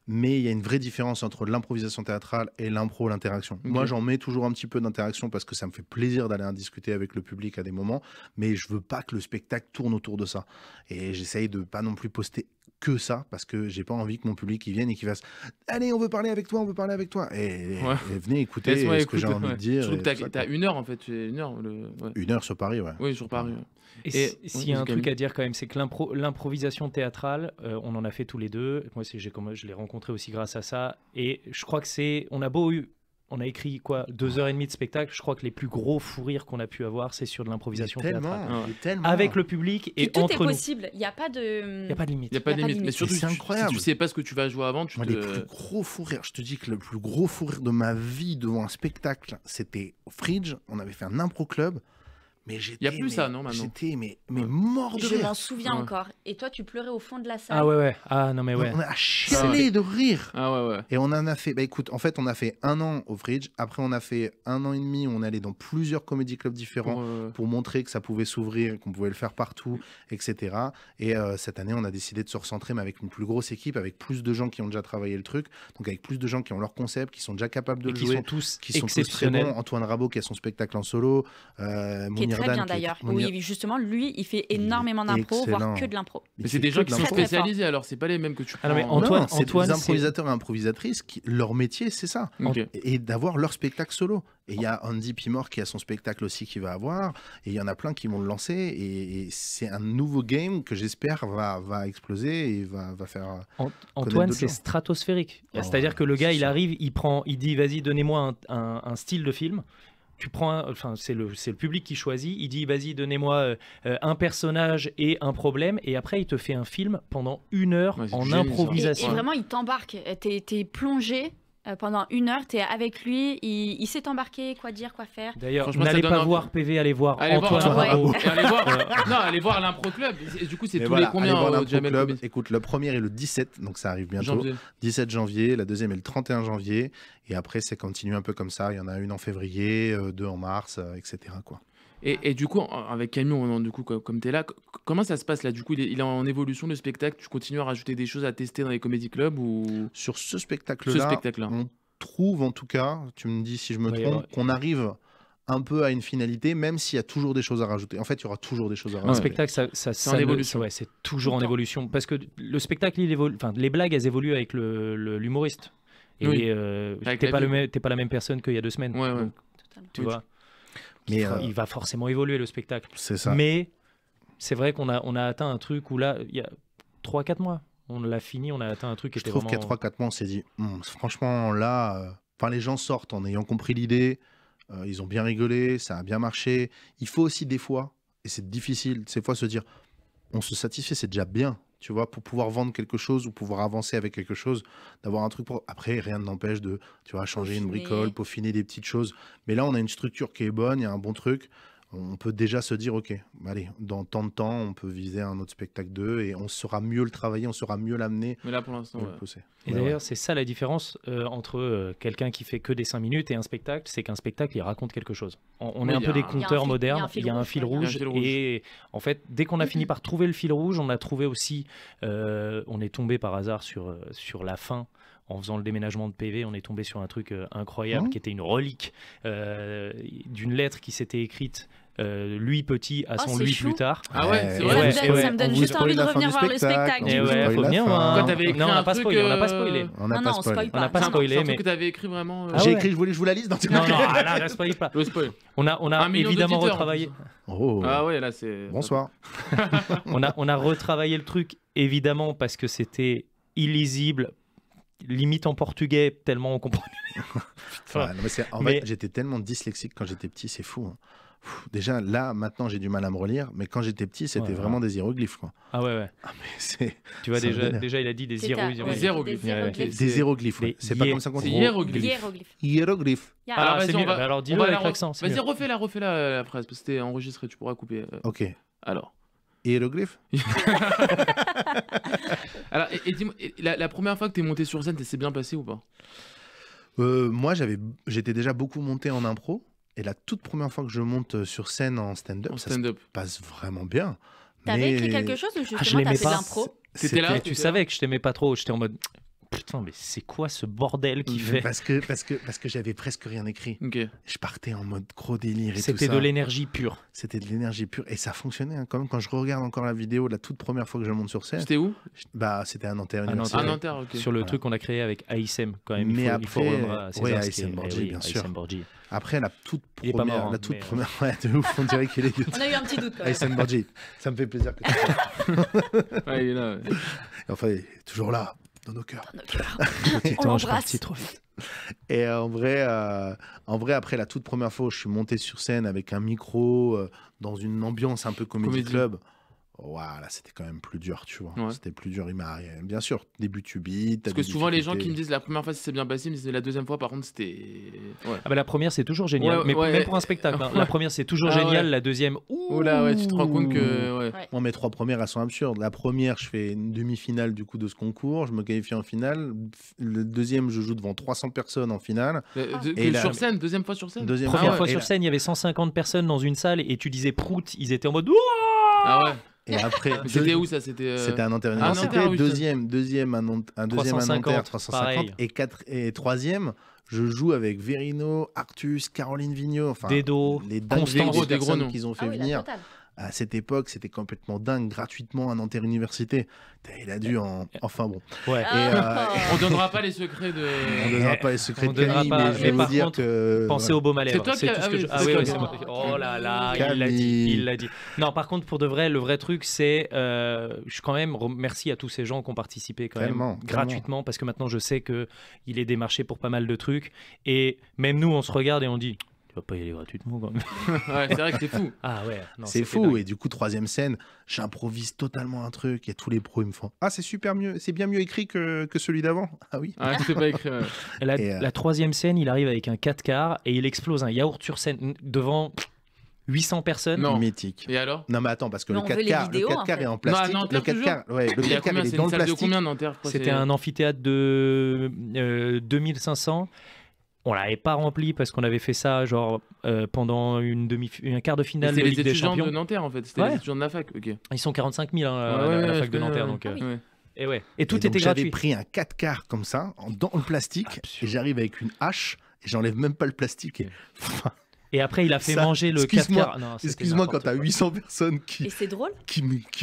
Mais il y a une vraie différence entre l'improvisation théâtrale et l'impro, l'interaction. Ok. Moi, j'en mets toujours un petit peu d'interaction parce que ça me fait plaisir d'aller en discuter avec le public à des moments, mais je veux pas que le spectacle tourne autour de ça. Et j'essaye de pas non plus poster que ça, parce que j'ai pas envie que mon public il vienne et qu'il fasse allez, on veut parler avec toi, on veut parler avec toi. Et venez écouter Laisse-moi ce que j'ai écouter, envie de dire. Je trouve et que tout ça, t'as quoi. 1 heure en fait. Tu es 1 heure. Ouais. 1 heure sur Paris, ouais. Oui, sur Paris. Ouais. Et Et- s'il y a un vas-y, truc Camille. à dire quand même, c'est que l'improvisation théâtrale, on en a fait tous les deux. Moi, je l'ai rencontré aussi grâce à ça. Et je crois que on a écrit quoi, 2h30 de spectacle. Je crois que les plus gros fous rires qu'on a pu avoir, c'est sur de l'improvisation théâtrale. Ouais. Tellement. Avec le public et Puis tout est entre nous. possible. Il n'y a pas de... Il n'y a pas de limite. Il n'y a pas de Y a pas de limite. Mais limite. surtout, C'est incroyable. si tu sais pas ce que tu vas jouer avant, tu Moi, te. les plus gros fous rires, je te dis que le plus gros fou rire de ma vie devant un spectacle, c'était au Fridge. On avait fait un impro club. Mais j'étais. Y a plus ça, non, maintenant. J'étais mort de Je rire. m'en souviens Ouais. encore. Et toi, tu pleurais au fond de la salle. Ah ouais. Ah non mais ouais. On a chialé de rire. Ah ouais. Et on en a fait, bah écoute, en fait, on a fait 1 an au Fridge. Après, on a fait 1 an et demi où on allait dans plusieurs comédie clubs différents pour montrer que ça pouvait s'ouvrir, qu'on pouvait le faire partout, etc. Et cette année, on a décidé de se recentrer, mais avec une plus grosse équipe, avec plus de gens qui ont déjà travaillé le truc, donc avec plus de gens qui ont leur concept, qui sont déjà capables de Et le qui jouer, sont tous qui sont tous très exceptionnels. bons. Antoine Rabot qui a son spectacle en solo, Qui est Mounir très Dan, bien qui est- d'ailleurs. Mounir- Oui, justement, lui, il fait Il est énormément d'impro, excellent. voire que de l'impro. il Mais c'est fait des que gens de qui sont l'impro. Très, très spécialisés, alors c'est pas les mêmes que tu prends. Ah non, mais en- Antoine, Non, c'est Antoine, des c'est- improvisateurs et improvisatrices qui, leur métier, c'est ça. Ok. Et d'avoir leur spectacle solo. Et il y a Andy Pimor qui a son spectacle aussi qui va avoir, et il y en a plein qui vont le lancer, et c'est un nouveau game que j'espère va exploser et va faire... Antoine, d'autres c'est gens. stratosphérique. Oh, C'est-à-dire que le gars, c'est il sûr. arrive, il dit, vas-y, donnez-moi un style de film. Tu prends, enfin, c'est le public qui choisit. Il dit, vas-y, donnez-moi un personnage et un problème. Et après, il te fait un film pendant 1 heure Ouais, c'est en du génie, ça. Et improvisation. vraiment, il t'embarque. T'es plongé pendant 1 heure, t'es avec lui, il sait t'embarquer, quoi dire, quoi faire. D'ailleurs, Franchement, ça n'allez donne pas envie. voir PV, allez voir Allez voir, Antoine Ouais. Rabot. allez voir l'impro club. Et du coup, c'est Mais tous voilà, les combien allez voir au l'Impro Jamel Club. Comedy Écoute, le premier est le 17, donc ça arrive bientôt. Janvier. 17 janvier, la deuxième est le 31 janvier, et après, c'est continue un peu comme ça. Il y en a une en février, 2 en mars, etc. quoi. Et du coup, avec Camille, du coup, comme tu es là, comment ça se passe là? Du coup, il est en évolution le spectacle. Tu continues à rajouter des choses à tester dans les comédie clubs ou Sur ce ce spectacle-là, spectacle-là? on trouve en tout cas, tu me dis si je me Oui, trompe, ouais. qu'on arrive un peu à une finalité, même s'il y a toujours des choses à rajouter. En fait, il y aura toujours des choses à Un rajouter. spectacle, C'est en évolution. ouais, c'est toujours en Tout le temps. évolution. Parce que le spectacle, il évolue. Enfin, les blagues, elles évoluent avec l'humoriste. Et Oui. t'es Avec la vie. pas la même personne qu'il y a 2 semaines. Ouais, ouais. Donc, Totalement. tu Oui, vois, Mais il va forcément évoluer le spectacle. c'est ça. Mais c'est vrai qu'on a atteint un truc où là, il y a 3-4 mois, on l'a fini, on a atteint un truc qui Je était trouve vraiment... qu'il y a 3-4 mois, on s'est dit, franchement, là, les gens sortent en ayant compris l'idée, ils ont bien rigolé, ça a bien marché. Il faut aussi des fois, et c'est difficile, ces fois se dire, on se satisfait, c'est déjà bien, tu vois, pour pouvoir vendre quelque chose ou pouvoir avancer avec quelque chose, d'avoir un truc pour... Après, rien ne n'empêche de, tu vois, changer une Peaufiner. bricole, peaufiner des petites choses. Mais là, on a une structure qui est bonne, il y a un bon truc. On peut déjà se dire, OK, allez, dans tant de temps, on peut viser un autre spectacle 2 et on saura mieux le travailler, on saura mieux l'amener, Mais là, pour l'instant, mieux ouais. le pousser. Et Ouais, d'ailleurs, c'est ça la différence entre quelqu'un qui fait que des 5 minutes et un spectacle, c'est qu'un spectacle, il raconte quelque chose. On Oui, est un il y peu a des un- conteurs il y a modernes, un fil il y a un rouge, fil ouais, il y a un rouge, fil rouge. et en fait, dès qu'on a fini par trouver le fil rouge, on a trouvé aussi, on est tombé par hasard sur la fin. En faisant le déménagement de PV, on est tombé sur un truc incroyable qui était une relique d'une lettre qui s'était écrite lui petit à Oh, son c'est lui chou. plus tard. Ah ouais, c'est Et vrai. ouais, ça et me ouais. donne, ça me donne On vous juste envie spoil de la fin revenir du voir le spectacle, spectacle. on Et vous ouais, spoil faut la venir fin. voir. Quand t'avais écrit Non, on un n'a pas truc, spoilé, on n'a pas spoilé. On n'a Non, pas non, on spoilé. spoil On n'a pas Non, non. spoilé, C'est un mais... truc que t'avais écrit vraiment. Ah J'ai ouais. écrit, je voulais que je vous la lise dans Non, non, là, ne spoil pas. Le spoil. On a 1 million évidemment d'auditeurs, en retravaillé. plus. Oh, Ah ouais, là, c'est. bonsoir. On a retravaillé le truc, évidemment, parce que c'était illisible, limite en portugais, tellement on comprend. Ouais, non, mais en fait, j'étais tellement dyslexique quand j'étais petit, c'est fou. Hein. Déjà, là, maintenant, j'ai du mal à me relire, mais quand j'étais petit, c'était vraiment des hiéroglyphes. Quoi. Ah ouais. Ah, mais c'est... Tu vois, déjà, il a dit des hiéroglyphes. Des hiéroglyphes. C'est pas comme ça qu'on dit. Hiéroglyphes. Alors, c'est mieux. Alors, dis-le avec l'accent. Vas-y, refais-la phrase, parce que c'était enregistré, tu pourras couper. Ok. Alors. Hiéroglyphes. Alors, et dis-moi, la première fois que tu es monté sur scène, ça s'est bien passé ou pas? Moi, j'étais déjà beaucoup monté en impro. Et la toute première fois que je monte sur scène en stand-up, ça se passe vraiment bien. T'avais écrit quelque chose ou justement t'as fait de l'impro? T'étais là? Tu savais que je t'aimais pas trop. J'étais en mode... Putain, mais c'est quoi ce bordel qu'il fait? Parce que j'avais presque rien écrit. Okay. Je partais en mode gros délire et tout ça. C'était de l'énergie pure. C'était de l'énergie pure. Et ça fonctionnait. Hein. Quand je regarde encore la vidéo, la toute première fois que je monte sur scène. C'était où? C'était à Nanterre. À Nanterre, ok. Sur le truc qu'on a créé avec ASM, quand même. Mais il faut après, ASM Borgi, bien sûr. Après, la toute première... Ouais, de ouf, on dirait qu'il est... On a eu un petit doute quand même. ASM Borgi. Ça me fait plaisir que tu ouais, il est là. Ouais. Enfin, il est toujours là. Dans nos cœurs. On l'embrasse. Trop vite. Et en vrai, après la toute première fois où je suis monté sur scène avec un micro, dans une ambiance un peu comédie club, voilà, c'était quand même plus dur, tu vois. Ouais. C'était plus dur. Bien sûr, début tubite. Parce que souvent les gens qui me disent la première fois ça s'est bien passé, mais la deuxième fois par contre c'était. Ouais. Ah bah la première c'est toujours génial, mais même pour un spectacle. Hein. La première c'est toujours génial, la deuxième. Ouh là ouais, tu te rends compte que. Moi mes 3 premières elles sont absurdes. La première je fais une demi-finale du coup de ce concours, je me qualifie en finale. Le deuxième je joue devant 300 personnes en finale. Sur scène, deuxième fois sur scène. Première fois sur scène, il y avait 150 personnes dans une salle et tu disais prout, ils étaient en mode. Ah ouais. Et après, c'était où ça? C'était à Nanterre. C'était deuxième à Nanterre, 350 et troisième. Je joue avec Verino, Artus, Caroline Vigneault, enfin Dedo, les personnes qu'ils ont fait venir. À cette époque, c'était complètement dingue, gratuitement à Nanterre Université. Il a dû enfin bon. Ouais. On donnera pas les secrets de. On donnera pas les secrets de Camille, mais je vais vous dire que. Pensez au baume à lèvres. C'est toi qui. Tout ce que je... Ah oui, c'est moi. Oh là là, il l'a dit. Non, par contre, pour de vrai, le vrai truc, c'est. Je quand même remercie à tous ces gens qui ont participé quand même gratuitement, parce que maintenant, je sais qu'il est démarché pour pas mal de trucs. Et même nous, on se regarde et on dit. Pas y aller gratuitement quand même. Ouais, c'est vrai que c'est fou. Ah ouais, c'est fou dingue. Et du coup troisième scène, j'improvise totalement un truc et tous les pros ils me font c'est super mieux, c'est bien mieux écrit que celui d'avant. Ah oui. Ah, c'est pas écrit. Ouais. La troisième scène, il arrive avec un 4x et il explose un yaourt sur scène devant 800 personnes. Non. Mythique. Et alors? Non mais attends, parce que le 4x est en plastique. Non, le 4x, ouais, le 4x il est dans le plastique. De combien Nanterre? C'était un amphithéâtre de 2500. On l'avait pas rempli parce qu'on avait fait ça genre pendant un quart de finale de Ligue des Champions. C'était les étudiants de Nanterre en fait, c'était les étudiants de la fac. Ok. Ils sont 45 000 à la fac de Nanterre donc. Et tout était gratuit. J'avais pris un 4 quarts comme ça dans le plastique et j'arrive avec une hache et j'enlève même pas le plastique. Et après, il a fait manger le 4 quarts. Excuse-moi, quand t'as 800 personnes qui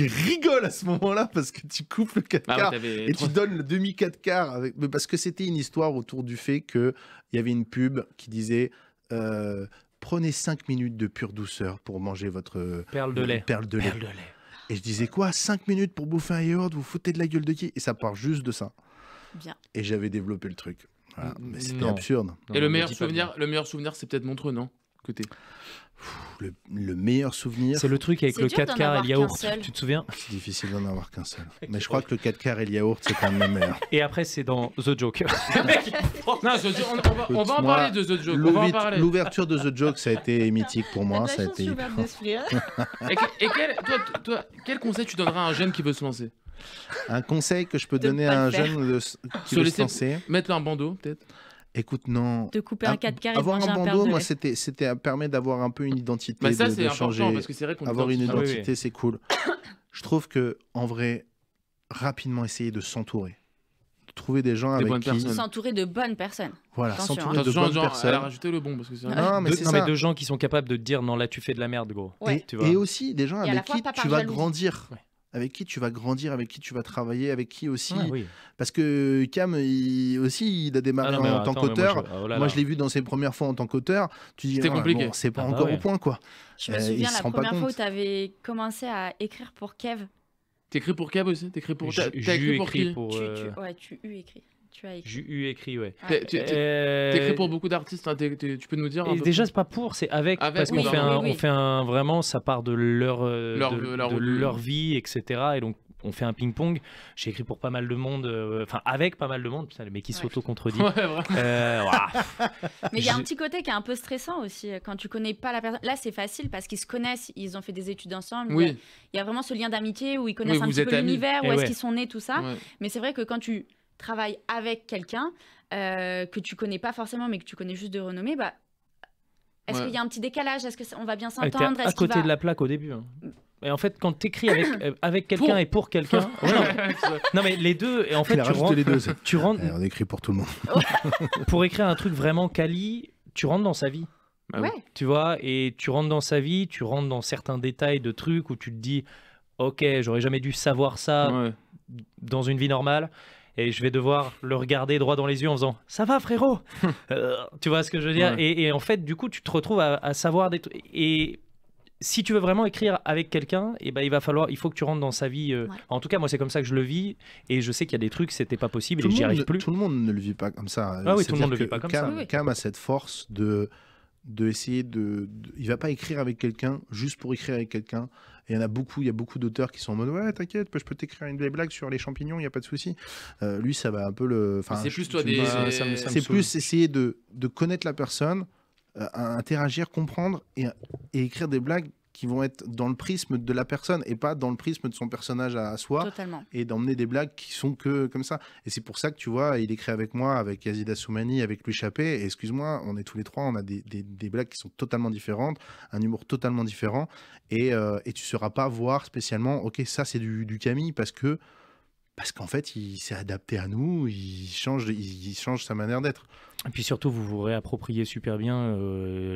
rigolent à ce moment-là parce que tu coupes le 4 quarts et tu donnes le demi 4 quarts. Mais parce que c'était une histoire autour du fait qu'il y avait une pub qui disait prenez 5 minutes de pure douceur pour manger votre perle de lait. Et je disais quoi, 5 minutes pour bouffer un yaourt, vous foutez de la gueule de qui? Et ça part juste de ça. Bien. Et j'avais développé le truc. Voilà. Mais c'était absurde. Et le meilleur souvenir, c'est peut-être Montreux, non? Côté. Le meilleur souvenir. C'est le truc avec le 4 quarts et le yaourt. Tu te souviens? C'est difficile d'en avoir qu'un seul. Mais je crois que le 4 quarts et le yaourt, c'est quand même le meilleur. Et après, c'est dans The Joke. Non, on va en parler de The Joke. L'ouverture de The Joke, ça a été mythique pour moi. Ça a été. Et quel conseil tu donneras à un jeune qui veut se lancer? Un conseil que je peux donner à un jeune qui veut se lancer. Mettre un bandeau, peut-être. Écoute, non. De couper un 4 quarts et avoir manger un un bandeau, moi, perle de lait. c'était permet d'avoir un peu une identité, bah ça, de changer. Parce que c'est vrai qu'on avoir une identité, c'est cool. Je trouve que, en vrai, rapidement essayer de s'entourer, de trouver des gens avec qui s'entourer de bonnes personnes. Voilà, attention, s'entourer de bonnes personnes. Elle a rajouté le bon parce que c'est mais de gens qui sont capables de te dire non là tu fais de la merde gros. Ouais. Et aussi des gens avec qui tu vas grandir. Ouais. Avec qui tu vas grandir, avec qui tu vas travailler, avec qui aussi. Parce que Cam, il a démarré en tant qu'auteur. Moi, je l'ai vu dans ses premières fois en tant qu'auteur. Tu dis, c'était compliqué. Bon, c'est pas encore au point, quoi. Je me souviens la première fois où tu avais commencé à écrire pour Kev. T'écris pour Kev aussi? T'écris pour... T'as écrit pour qui? Ouais, tu écris. Tu as écrit. J'ai écrit, ouais. T'écris pour beaucoup d'artistes, hein, tu peux nous dire un peu déjà, c'est pas pour, c'est avec parce qu'on fait vraiment, ça part de leur vie, etc. Et donc, on fait un ping-pong. J'ai écrit pour pas mal de monde, avec pas mal de monde. Putain, le mec qui s'auto-contredit. Mais il y a un petit côté qui est un peu stressant aussi quand tu connais pas la personne. Là, c'est facile parce qu'ils se connaissent, ils ont fait des études ensemble. Oui. Il y a vraiment ce lien d'amitié où ils connaissent un petit peu l'univers, où est-ce qu'ils sont nés, tout ça. Ouais. Mais c'est vrai que quand tu travailles avec quelqu'un que tu connais pas forcément, mais que tu connais juste de renommée, bah, est-ce qu'il y a un petit décalage? Est-ce qu'on va bien s'entendre? À côté de la plaque au début. Hein. Et en fait, quand tu écris avec quelqu'un et pour quelqu'un, non mais les deux, et en fait, tu rentres. On écrit pour tout le monde. Pour écrire un truc vraiment quali, tu rentres dans sa vie. Ouais. Tu vois, et tu rentres dans sa vie, tu rentres dans certains détails de trucs où tu te dis, ok, j'aurais jamais dû savoir ça dans une vie normale. Et je vais devoir le regarder droit dans les yeux en faisant « Ça va, frérot ?» Tu vois ce que je veux dire? Et en fait, du coup, tu te retrouves à savoir des trucs. Et si tu veux vraiment écrire avec quelqu'un, ben, il faut que tu rentres dans sa vie. En tout cas, moi, c'est comme ça que je le vis. Et je sais qu'il y a des trucs, c'était pas possible et j'y arrive plus. Tout le monde ne le vit pas comme ça. Ah oui, tout le monde ne le vit pas comme ça. Cam a cette force de essayer il va pas écrire avec quelqu'un juste pour écrire avec quelqu'un. Et il y a beaucoup d'auteurs qui sont en mode ouais, t'inquiète, je peux t'écrire une blague sur les champignons, il y a pas de souci. Lui, ça va un peu le. C'est plus c'est plus essayer de connaître la personne, interagir, comprendre et écrire des blagues qui vont être dans le prisme de la personne et pas dans le prisme de son personnage à soi. Totalement. Et d'emmener des blagues qui sont que comme ça. Et c'est pour ça que tu vois, il écrit avec moi, avec Yazid Assoumani, avec Louis Chappé. Et excuse-moi, on est tous les trois, on a des blagues qui sont totalement différentes, un humour totalement différent. Et tu ne sauras pas voir spécialement, ok, ça c'est du Camille parce qu'en fait, il s'est adapté à nous, il change sa manière d'être. Et puis surtout, vous vous réappropriez super bien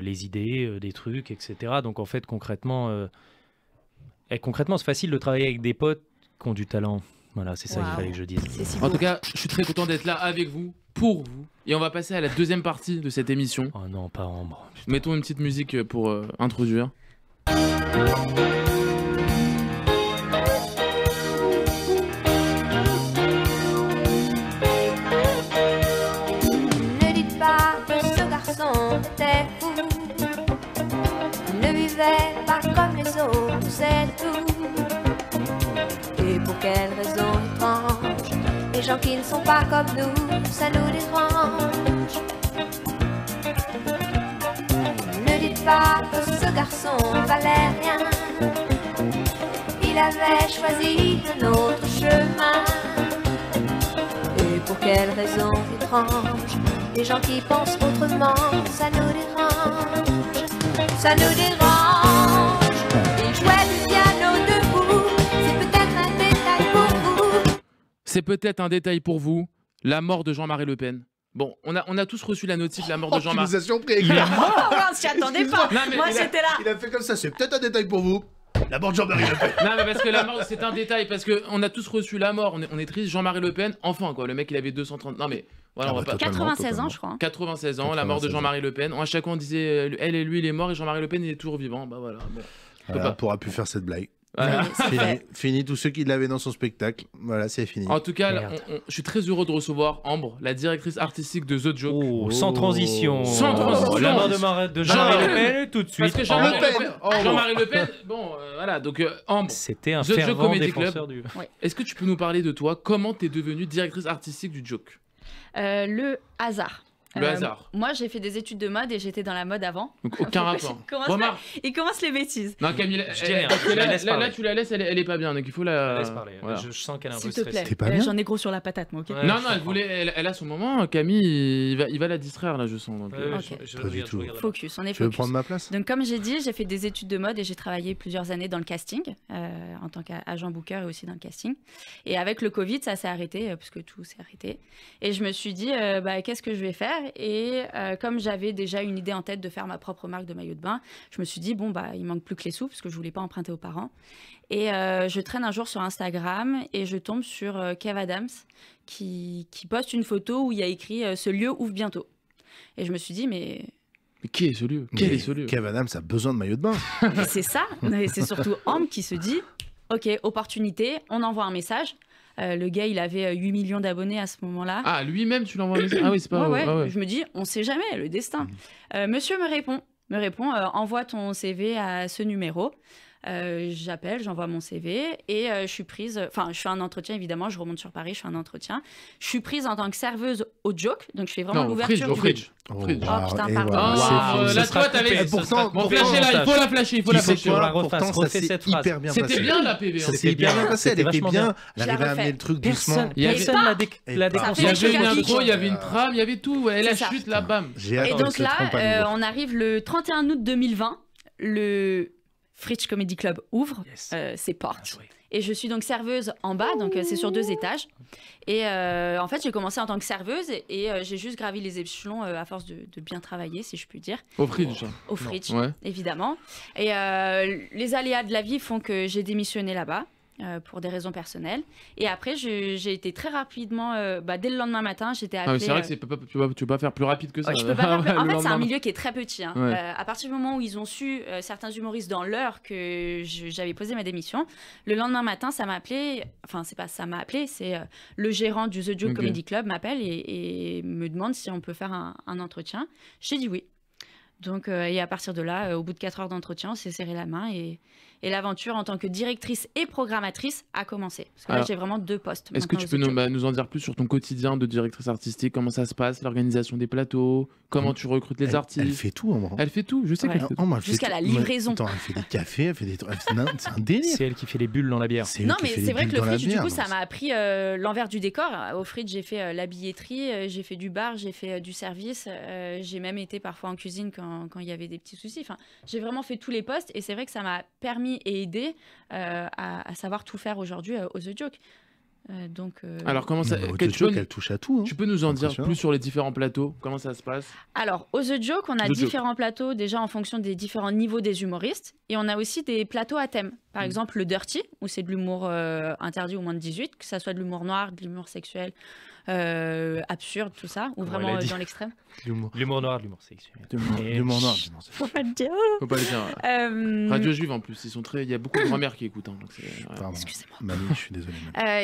les idées, des trucs, etc. Donc en fait, concrètement, c'est facile de travailler avec des potes qui ont du talent. Voilà, c'est ça qu'il fallait que je dise. En tout cas, je suis très content d'être là avec vous, pour vous. Et on va passer à la deuxième partie de cette émission. Oh non, pas Ambre. Putain. Mettons une petite musique pour introduire. Était fou, ne vivait pas comme les autres, c'est tout. Et pour quelle raison étrange, les gens qui ne sont pas comme nous, ça nous dérange. Ne dites pas que ce garçon valait rien, il avait choisi un autre chemin. Et pour quelle raison étrange, les gens qui pensent autrement, ça nous dérange, ça nous dérange. Il jouait du piano debout, c'est peut-être un détail pour vous. C'est peut-être un détail pour vous, la mort de Jean-Marie Le Pen. Bon, on a tous reçu la notice, la mort de Jean-Marie. Il est mort. On s'y attendait pas. Moi, c'était là. Il a fait comme ça, c'est peut-être un détail pour vous. La mort de Jean-Marie Le Pen. Non, mais parce que la mort, c'est un détail, parce qu'on a tous reçu la mort, on est triste, Jean-Marie Le Pen, enfin quoi, le mec il avait 230... Non mais, voilà, on va pas... 96 ans, je crois. 96 ans, la mort de Jean-Marie Le Pen. À chaque fois on disait, elle et lui il est mort et Jean-Marie Le Pen il est toujours vivant, bah voilà. Bon. Voilà, on pourra plus faire cette blague. Voilà. Fini, tous ceux qui l'avaient dans son spectacle. Voilà, c'est fini. En tout cas, je suis très heureux de recevoir Ambre, la directrice artistique de The Joke. Oh, sans transition. Sans transition. La mort de Jean-Marie Le Pen, tout de suite. Parce que Jean-Marie Le Pen, bon, voilà, donc Ambre. C'était un The Joke Comedy défenseur Club. du... Ouais. Est-ce que tu peux nous parler de toi? Comment t'es devenue directrice artistique du Joke? Le hasard. Le hasard. Moi, j'ai fait des études de mode et j'étais dans la mode avant. Donc aucun rapport. Il commence les bêtises. Non, Camille, là, tu la laisses, elle est pas bien, donc il faut la... Laisse parler. Voilà. Je sens qu'elle est un peu S'il te plaît. stressée. pas bien J'en ai gros sur la patate, moi, ok? Non, elle a son moment. Camille, il va la distraire, là, je sens. Donc, Pas du tout. Focus, on est Tu veux focus. prendre ma place? Donc, comme j'ai dit, j'ai fait des études de mode et j'ai travaillé plusieurs années dans le casting, en tant qu'agent booker et aussi dans le casting. Et avec le Covid, ça s'est arrêté, parce que tout s'est arrêté. Et je me suis dit, qu'est-ce que je vais faire? Et comme j'avais déjà une idée en tête de faire ma propre marque de maillot de bain, je me suis dit, il manque plus que les sous, parce que je voulais pas emprunter aux parents. Et je traîne un jour sur Instagram et je tombe sur Kev Adams qui poste une photo où il y a écrit « Ce lieu ouvre bientôt ». Et je me suis dit, mais qui est ce lieu? Quel est ce lieu? Kev Adams a besoin de maillot de bain. c'est ça. C'est surtout Ambre qui se dit Ok, opportunité, on envoie un message. Le gars, il avait 8 millions d'abonnés à ce moment-là. Ah, lui-même, tu l'envoies un message? Ah oui, c'est pas... Ouais. Je me dis, on sait jamais, le destin. Monsieur me répond, envoie ton CV à ce numéro. J'appelle, j'envoie mon CV et je suis prise, enfin je fais un entretien évidemment, je remonte sur Paris, je fais un entretien. Je suis prise en tant que serveuse au Joke, donc je fais vraiment l'ouverture du... Fridge. Oh putain, pardon. La toi, t'avais... Pourtant, flasher là, il faut la flasher, Pourtant, ça s'est hyper bien passé. C'était bien la PV. C'était hyper bien passé, elle était bien. Elle arrivait à amener le truc doucement. Personne l'a déconseillé. Il y avait une intro, il y avait une trame, il y avait tout. Elle a chute là, bam. Et donc là, on arrive le 31 août 2020, le Fridge Comedy Club ouvre ses portes. Et je suis donc serveuse en bas, donc c'est sur 2 étages. Et en fait, j'ai commencé en tant que serveuse et j'ai juste gravi les échelons à force de bien travailler, si je puis dire. Au Fridge. Au Fridge, évidemment. Et les aléas de la vie font que j'ai démissionné là-bas. Pour des raisons personnelles. Et après, j'ai été très rapidement... dès le lendemain matin, j'étais appelée... c'est vrai que tu peux pas faire plus rapide que ça. Je peux pas faire en fait, c'est un milieu qui est très petit. Hein. À partir du moment où ils ont su, certains humoristes dans l'heure que j'avais posé ma démission, le lendemain matin, ça m'a appelé... Enfin, c'est pas ça m'a appelé, c'est le gérant du The Joke Comedy Club m'appelle et me demande si on peut faire un entretien. J'ai dit oui. Donc, et à partir de là, au bout de 4 heures d'entretien, on s'est serré la main et l'aventure en tant que directrice et programmatrice a commencé. Parce que là, j'ai vraiment 2 postes. Est-ce que tu peux nous en dire plus sur ton quotidien de directrice artistique? Comment ça se passe, l'organisation des plateaux? Comment tu recrutes les artistes? Elle fait tout, en vrai. Elle fait tout, je sais qu'elle fait tout. Jusqu'à la livraison. Attends, elle fait des cafés, elle fait des trucs. C'est un délire. C'est elle qui fait les bulles dans la bière. Non, mais c'est vrai que le Fridge, du coup, ça m'a appris l'envers du décor. Au Fridge, j'ai fait la billetterie, j'ai fait du bar, j'ai fait du service. J'ai même été parfois en cuisine quand il y avait des petits soucis. Enfin, j'ai vraiment fait tous les postes et c'est vrai que ça m'a permis et aidé à savoir tout faire aujourd'hui au The Joke. Alors comment ça elle touche à tout. Tu peux nous en dire plus sur les différents plateaux? Comment ça se passe? Alors au The Joke, on a différents plateaux déjà en fonction des différents niveaux des humoristes et on a aussi des plateaux à thème. Par exemple le Dirty où c'est de l'humour interdit au moins de 18, que ça soit de l'humour noir, de l'humour sexuel, absurde, tout ça, ou vraiment dans l'extrême. L'humour noir, de l'humour sexuel. L'humour noir. Faut pas le dire. Faut pas le dire. Radio Juive en plus, il y a beaucoup de grand-mères qui écoutent. Donc excusez-moi. Mamie, je suis désolé.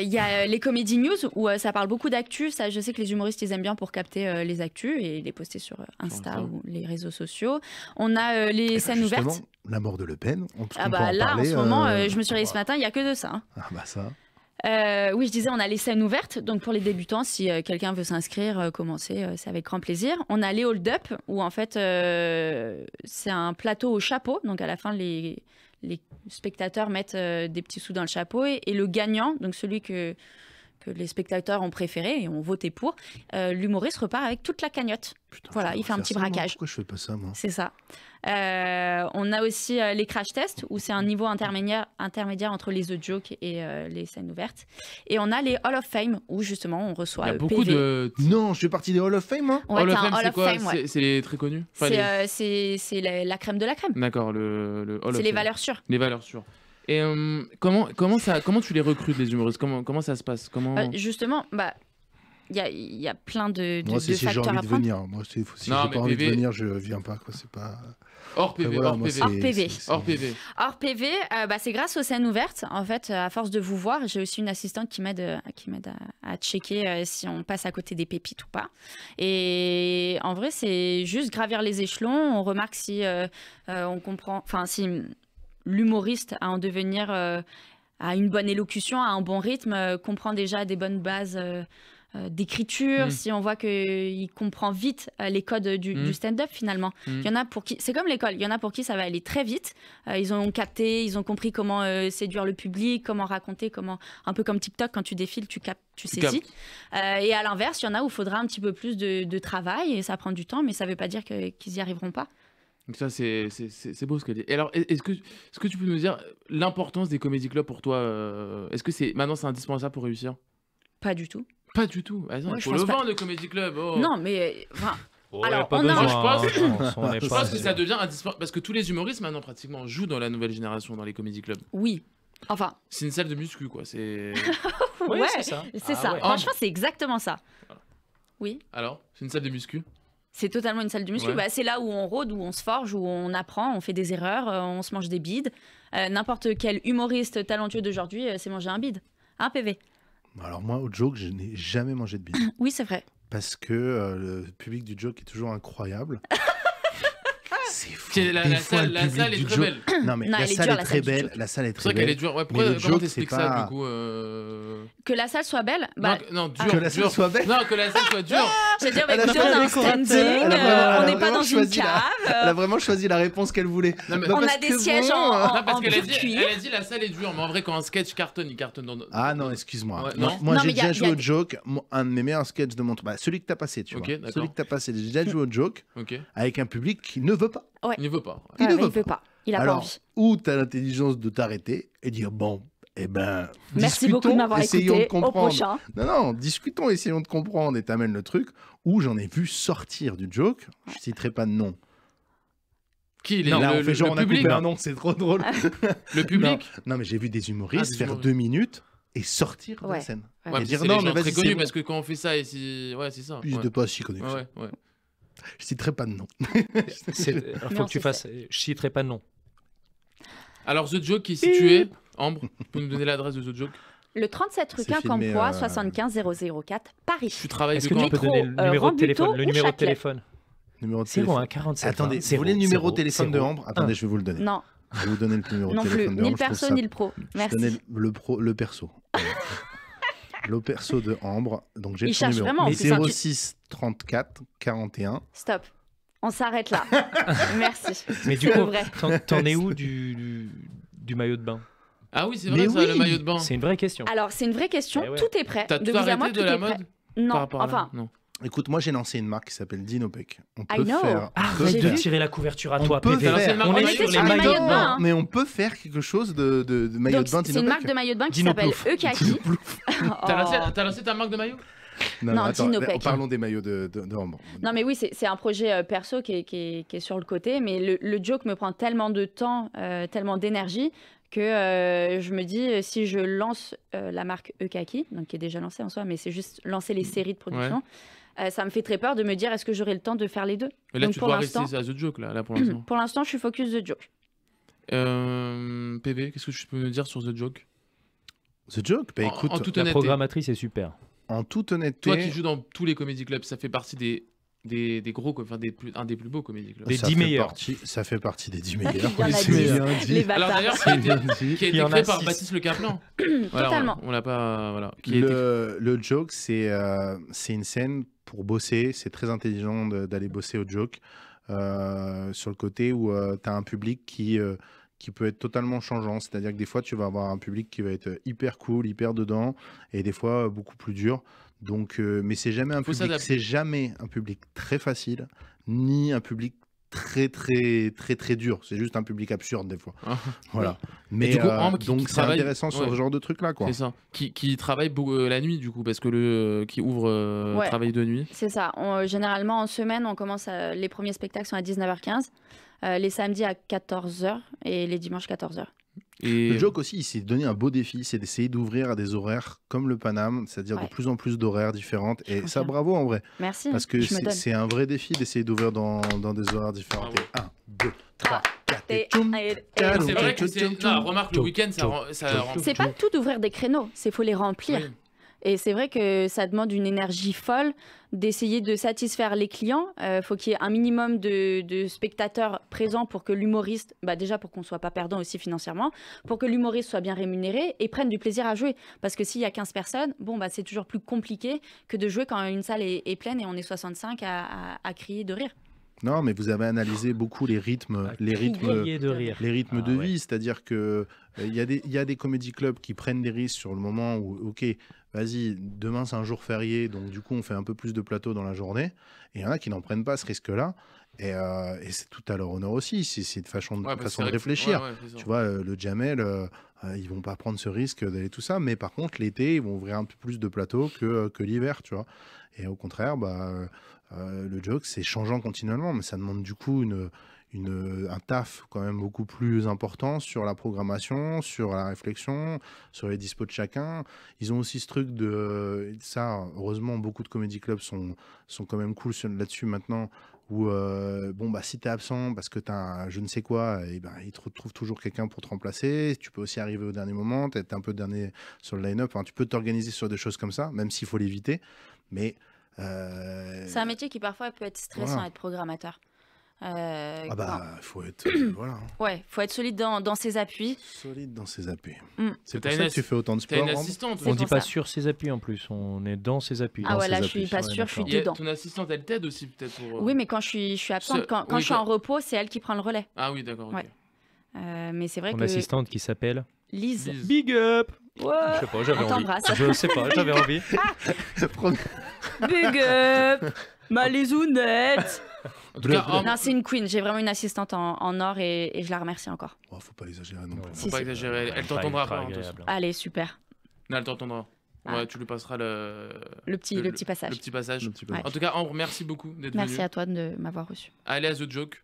Il y a les Comedy News où ça parle beaucoup d'actu. Ça, je sais que les humoristes ils aiment bien pour capter les actus et les poster sur Insta ou les réseaux sociaux. On a les scènes ouvertes. La mort de Le Pen. Là, en ce moment, je me suis réveillée ce matin, il n'y a que de ça. Ah bah ça. Oui, je disais, on a les scènes ouvertes. Donc, pour les débutants, si quelqu'un veut s'inscrire, commencer, c'est avec grand plaisir. On a les hold-up, où en fait, c'est un plateau au chapeau. Donc, à la fin, les spectateurs mettent des petits sous dans le chapeau. Et le gagnant, donc celui que les spectateurs ont préféré et ont voté pour, l'humoriste repart avec toute la cagnotte. Putain, voilà, il fait un petit braquage. Pourquoi je fais pas ça, moi? C'est ça. On a aussi les crash tests, où c'est un niveau intermédiaire entre les The Joke et les scènes ouvertes. Et on a les Hall of Fame, où justement on reçoit il y a beaucoup PV. Non, je fais partie des Hall of Fame, moi. Ouais, Hall of Fame, Hall c'est of quoi? Fame, ouais. C'est les très connus? C'est la crème de la crème. D'accord, le Hall of C'est les Fame. valeurs sûres. Les valeurs sûres. Et comment tu les recrutes, les humoristes? Comment ça se passe? Justement, il y a plein de moi, c'est si j'ai facteurs envie à de prendre. venir. Moi, si j'ai pas envie de venir, je viens pas. C'est pas... Hors PV, voilà, hors moi, PV. Hors PV. Hors PV, c'est grâce aux scènes ouvertes. En fait, à force de vous voir, j'ai aussi une assistante qui m'aide à checker si on passe à côté des pépites ou pas. Et en vrai, c'est juste gravir les échelons. On remarque si on comprend, enfin si l'humoriste à en devenir a une bonne élocution, a un bon rythme, comprend déjà des bonnes bases d'écriture, si on voit qu'il comprend vite les codes du stand-up finalement. Il y en a pour qui, c'est comme l'école, il y en a pour qui ça va aller très vite. Ils ont capté, ils ont compris comment séduire le public, comment raconter, un peu comme TikTok, quand tu défiles, tu captes, tu saisis. Et à l'inverse, il y en a où il faudra un petit peu plus de travail et ça prend du temps, mais ça ne veut pas dire qu'ils n'y arriveront pas. Donc ça, c'est beau ce qu'elle dit. Et alors, est-ce que tu peux nous dire l'importance des comedy clubs pour toi? Est-ce que maintenant c'est indispensable pour réussir? Pas du tout. Pas du tout. Il faut le vendre, le comedy club. Oh. Non, mais... alors, je pense que ça devient indispensable. Parce que tous les humoristes maintenant pratiquement jouent dans la nouvelle génération, dans les comedy clubs. Oui. Enfin... C'est une salle de muscu, quoi. Ouais, c'est ça. C'est ça. Ouais. Franchement, c'est exactement ça. Voilà. Oui. Alors, c'est une salle de muscu? C'est totalement une salle de muscu. Ouais. Bah, c'est là où on rôde, où on se forge, où on apprend, on fait des erreurs, on se mange des bides. N'importe quel humoriste talentueux d'aujourd'hui s'est mangé un bide. Un PV. Alors moi, au joke, je n'ai jamais mangé de bide. Oui, c'est vrai. Parce que le public du joke est toujours incroyable. C'est fou. La salle est très belle. Non, mais Non, la elle est salle dure, est la très salle du belle. joke. La salle est C'est très vrai qu'elle est belle. dure. Ouais, Mais pourquoi, le comment joke, t'expliques c'est ça, pas- du coup Que la salle soit belle, bah, Non, dur. Que la salle dur. soit belle. Non, que la salle soit dure. je veux dire, Elle a écoutez, fait on a un un décorateur, standing, elle a on n'est pas vraiment dans une choisi cave. Elle a vraiment choisi la réponse qu'elle voulait. Non, mais- Bah, On parce a des que sièges bon, en Non, parce qu'elle a pur dit, cuir. elle a dit la salle est dure, mais en vrai, quand un sketch cartonne, il cartonne dans. Ah non, excuse-moi. Ouais, Moi, non. moi, Non, j'ai mais y a- déjà joué y a au des- joke. Un de mes meilleurs sketchs de mon truc. Bah, celui que t'as passé, tu Ok, vois. d'accord. Celui que t'as passé. J'ai déjà joué au joke Ok. avec un public qui ne veut pas. Ouais. Il ne veut pas. Il Ouais, ne mais veut il veut pas. Il a pas Alors, envie. ou t'as l'intelligence de t'arrêter et dire bon, eh ben, Merci discutons, beaucoup de m'avoir essayons écouté. de Au comprendre. prochain. Non, discutons, essayons de comprendre et t'amènes le truc. Ou j'en ai vu sortir du joke. Je citerai pas de nom. Qui Non, là, on fait genre, le on a public coupé un nom, c'est trop drôle. Le public Non, mais j'ai vu des humoristes des faire humoristes. 2 minutes et sortir de la Ouais. scène. Ouais. Ouais, Et mais dire c'est non, les mais gens vas-y, très c'est connus bon. parce que quand on fait ça, ici... ouais, c'est ça. Plus ouais. de pas si connu que ça. Ouais, ouais. Je citerai pas de nom. Alors, faut Non, que tu c'est fasses. Je citerai pas de nom. Alors, The Joke qui est situé, Ambre, tu peux nous donner l'adresse de The Joke? Le 37 rue C'est filmé, Quincampoix, 75 004, Paris. Tu travailles Est-ce de que tu quand? peux donner le Métro, numéro de téléphone Rambuteau Le ou numéro de Châtelet téléphone. Numéro de téléphone. 01 47. Attendez, 20, vous voulez le numéro de 0, téléphone de 0, Ambre? Attendez, 1. je vais vous le donner. Non, Je vais vous donner le numéro de non plus. téléphone de Ni Ambre. le je trouve perso ça- ni le pro. Je vais Merci. donner le perso. Le perso de Ambre. Donc j'ai Il son cherche numéro. vraiment, en plus, un 06 34 41. Stop. On s'arrête là. Merci. Mais du C'est coup, vrai. t'en es où du maillot de bain? Ah oui, c'est Mais vrai, ça, le oui. maillot de bain. C'est une vraie question. Alors, c'est une vraie question. Eh ouais. Tout est prêt. T'as De tout vous à moi, arrêté tout de la est prêt. mode? Non, Par rapport à enfin, Non. Écoute, moi j'ai lancé une marque qui s'appelle Dinopec. On I peut know. faire. Ah, on peut arrête de faire- tirer la couverture à On toi, peut PV. faire- C'est une marque On de est maillot sur de les bain. maillots de Maillot de bain. bain. Mais on peut faire quelque chose de maillot donc, de bain c'est une Dinopec. marque de maillot de bain qui Dino s'appelle Plouf. Eukaki. T'as lancé ta marque de maillot? Non, attends, Dinopec. parlons des maillots de Ambre. Non, mais oui, c'est un projet perso qui est sur le côté, mais le joke me prend tellement de temps, tellement d'énergie, que je me dis, si je lance la marque Eukaki, donc qui est déjà lancée en soi, mais c'est juste lancer les séries de production, ça me fait très peur de me dire, est-ce que j'aurai le temps de faire les deux? Mais là, Donc, tu pour dois l'instant- rester à The Joke, là pour l'instant. Pour l'instant, je suis focus The Joke. PV, qu'est-ce que tu peux me dire sur The Joke? The Joke, bah écoute, en toute La honnêteté, programmatrice est super. en toute honnêteté. toi qui joues dans tous les comédie clubs, ça fait partie des gros, enfin un des plus beaux comédie clubs. Des ça 10 fait meilleurs. ça fait partie des 10 meilleurs. Il y en a C'est 10. bien dit. Les Alors bâtards. d'ailleurs, qui a Il y été en créé a par 6. Baptiste Le Caplan. Voilà, Totalement. on l'a pas, voilà. Qui a été... Le joke, c'est une scène pour bosser. C'est très intelligent d'aller bosser au joke. Sur le côté où tu as un public qui peut être totalement changeant. C'est-à-dire que des fois, tu vas avoir un public qui va être hyper cool, hyper dedans, et des fois beaucoup plus dur. Donc, mais c'est jamais jamais un public très facile, ni un public très dur. C'est juste un public absurde des fois. Ah. Voilà. Et Mais du coup, Ambre qui donc c'est travaille- intéressant sur ouais. ce genre de truc là, quoi. C'est ça. Qui travaille la nuit, du coup, parce que qui ouvre Ouais. travail de nuit. C'est ça. Généralement, en semaine, on commence les premiers spectacles sont à 19h15, les samedis à 14h et les dimanches 14h. Et Le joke aussi, il s'est donné un beau défi, c'est d'essayer d'ouvrir à des horaires comme le Paname, c'est-à-dire de Ouais. plus en plus d'horaires différentes. Et ça, confirme. bravo en vrai. Merci. Parce que je me donne. c'est un vrai défi d'essayer d'ouvrir dans des horaires différents. Bravo. 1, 2, 3, 4, Et- et tchoum. et- Calme. c'est vrai que Tchoum, c'est. tchoum, Non, remarque, le tchoum, week-end, tchoum, ça rend. C'est pas tout d'ouvrir des créneaux, c'est faut les remplir. Oui. Et c'est vrai que ça demande une énergie folle d'essayer de satisfaire les clients. Faut qu'il y ait un minimum de spectateurs présents pour que l'humoriste, déjà pour qu'on soit pas perdant aussi financièrement, pour que l'humoriste soit bien rémunéré et prenne du plaisir à jouer. Parce que s'il y a 15 personnes, c'est toujours plus compliqué que de jouer quand une salle est pleine et on est 65 à crier de rire. Non, mais vous avez analysé beaucoup les rythmes Crier de rire. les rythmes Ah de ouais. vie, c'est-à-dire que il y a des comédie clubs qui prennent des risques sur le moment où, ok, vas-y, demain c'est un jour férié, donc du coup on fait un peu plus de plateaux dans la journée, et il y en a qui n'en prennent pas ce risque-là, et c'est tout à leur honneur aussi, c'est une façon de, Ouais, parce que façon c'est de vrai que- réfléchir. ouais, c'est ça. Tu vois, le Jamel, ils vont pas prendre ce risque d'aller tout ça, mais par contre l'été ils vont ouvrir un peu plus de plateaux que l'hiver, tu vois, et au contraire, le joke c'est changeant continuellement, mais ça demande du coup une un taf quand même beaucoup plus important sur la programmation, sur la réflexion, sur les dispos de chacun. Ils ont aussi ce truc de ça. Heureusement, beaucoup de comédie clubs sont quand même cool là-dessus maintenant. Où si tu es absent parce que tu as je ne sais quoi, et ils te retrouvent toujours quelqu'un pour te remplacer. Tu peux aussi arriver au dernier moment, tu es un peu dernier sur le line-up. Enfin, tu peux t'organiser sur des choses comme ça, même s'il faut l'éviter. Mais c'est un métier qui parfois peut être stressant, être programmateur. Faut être voilà. Ouais, faut être solide dans ses appuis. Solide dans ses appuis. Mm. C'est pour ça que tu fais autant de sport. T'as une assistante. On dit pas ça. sur ses appuis en plus, on est dans ses appuis. Ah ouais, là ses je suis appuis. pas sûre, je suis Et dedans. ton assistante, elle t'aide aussi peut-être pour. Oui, mais quand je suis absente, quand oui, je suis en repos, c'est elle qui prend le relais. Ah oui, d'accord. ok. Ouais. Mais c'est vrai Ton que assistante qui s'appelle Lise. Lise. Big Up. Ouais. Je sais pas, j'avais On envie. t'embrasse. Je sais pas, j'avais envie. Big up, ma lisounette. En tout cas, Non, c'est une queen. J'ai vraiment une assistante en or et je la remercie encore. Faut pas exagérer non plus. faut pas exagérer. Elle t'entendra pas. agréable. Allez, super. Non, elle t'entendra. Ah. Ouais, tu lui passeras le petit passage. Le petit passage. Un petit peu. Ouais. En tout cas, Ambre, merci beaucoup d'être Merci venu. à toi de m'avoir reçu. Allez à The Joke.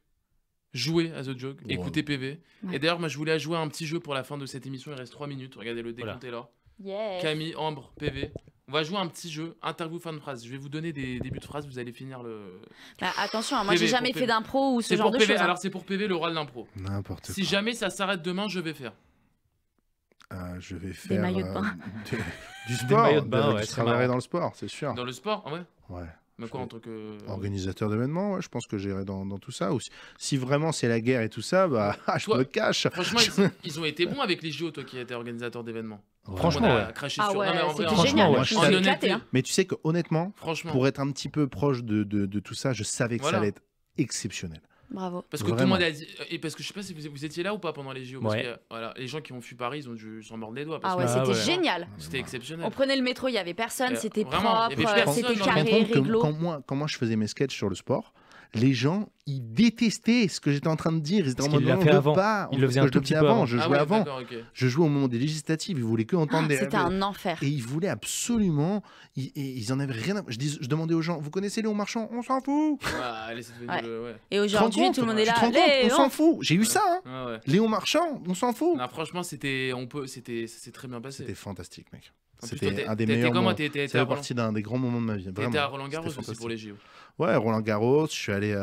Jouez à The Joke. Ouais. Écoutez PV. Ouais. Et d'ailleurs, moi, je voulais jouer un petit jeu pour la fin de cette émission. Il reste 3 minutes. Regardez, le décompte est là. Yeah. Camille, Ambre, PV. On va jouer un petit jeu, interview fin de phrase. Je vais vous donner des débuts de phrases, vous allez finir le. Bah, attention, moi PV, j'ai jamais pour fait PV. d'impro ou ce C'est genre pour de PV, choses. alors c'est pour PV le roi de l'impro. N'importe quoi. Si jamais ça s'arrête demain, je vais faire. Je vais faire maillots de bain. du sport. maillots de bain, ouais, je c'est travaillerai marrant. dans le sport, c'est sûr. Dans le sport, ouais. Ouais. Mais quoi en tant que. Organisateur d'événements, ouais, je pense que j'irai dans tout ça. Ou si vraiment c'est la guerre et tout ça, je Toi, me cache. Franchement, ils ont été bons avec les JO, toi qui étais organisateur d'événements. Franchement, On a ouais. craché Ah sur. Non, mais en ouais, vrai, c'était en- génial. moi, Je je me suis sais- éclatée, hein. Mais tu sais que honnêtement, Franchement. pour être un petit peu proche de tout ça, je savais que Voilà. ça allait être exceptionnel. Bravo. Parce que tout le Vraiment. monde a dit. Et parce que je sais pas si vous étiez là ou pas pendant les JO. Parce Ouais. que voilà, les gens qui ont fui Paris, ils ont dû s'en mordre les doigts. Parce Ah ouais, que Ah c'était ouais. génial. c'était exceptionnel. On prenait le métro, il y avait personne, c'était vraiment, il y avait propre, personne c'était dans le Je me rends carré, compte que réglo. quand moi je faisais mes sketchs sur le sport, les gens ils détestaient ce que j'étais en train de dire. Ils étaient en Parce mode qu'il l'a non, fait on veut avant. pas. Il le faisait Parce un que tout je petit faisais peu avant. avant. Je Ah jouais ouais, avant. d'accord, ok. Je jouais au moment des législatives. Ils voulaient que entendre des C'était un enfer. Et ils voulaient absolument. Ils en avaient rien à. Je demandais aux gens, vous connaissez Léon Marchand? On s'en fout. Ouais, allez, c'est devenu Ouais. ouais. Et Tu te rends aujourd'hui, compte tout le monde est Tu là. te rends compte On Léon. s'en fout. J'ai eu ça. Hein. Ouais, ouais. Léon Marchand, on s'en fout. Non, franchement, c'était très bien passé. C'était fantastique, mec. En plus, C'était toi, un des t'étais meilleurs comment moments. T'étais Ça à fait Roland- partie d'un des grands moments de ma vie. t'étais Vraiment. à Roland Garros C'était aussi pour les JO. Ouais, Roland Garros. Je suis allé.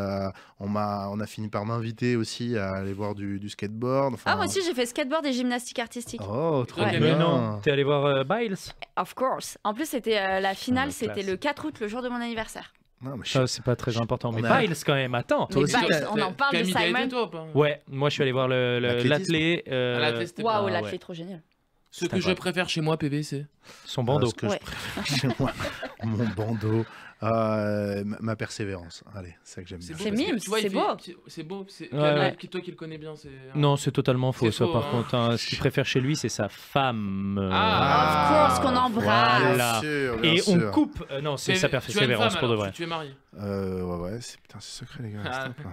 On a fini par m'inviter aussi à aller voir du skateboard. Enfin, Ah, moi aussi, j'ai fait skateboard et gymnastique artistique. Oh, trop Ouais. bien. Mais non, t'es allé voir Biles. Of course. En plus, c'était la finale, Ah, c'était classe. le 4 août, le jour de mon anniversaire. Non, mais je- Ça, c'est pas très important. Mais On a- Biles, quand même, attends. Mais aussi, Biles, t'as- on en parle de Camille, t'as été Simon. toi ou pas Ouais, moi je suis allé voir L'athlétisme. l'athlé. À l'athlé, c'était Waouh, Ah, l'athlète ouais. trop génial. Ce que je incroyable. préfère chez moi, PV, c'est. Son bandeau. Ce que Ouais. je préfère chez moi, mon bandeau, ma persévérance. Allez, c'est ça que j'aime bien. C'est parce que, mime, tu vois, c'est il beau. C'est beau. C'est Ouais, ouais. toi qui le connais bien, c'est. Non, c'est totalement faux, C'est ça, faux, par hein. contre. Hein. Ce qu'il préfère chez lui, c'est sa femme. Ah. Of course, qu'on embrasse. Voilà. Bien sûr, bien Et sûr. on coupe. Non, c'est PV, sa tu as une persévérance femme, pour de alors, vrai. Tu es marié. Ouais, putain, c'est secret, les gars. Ah. stop, là.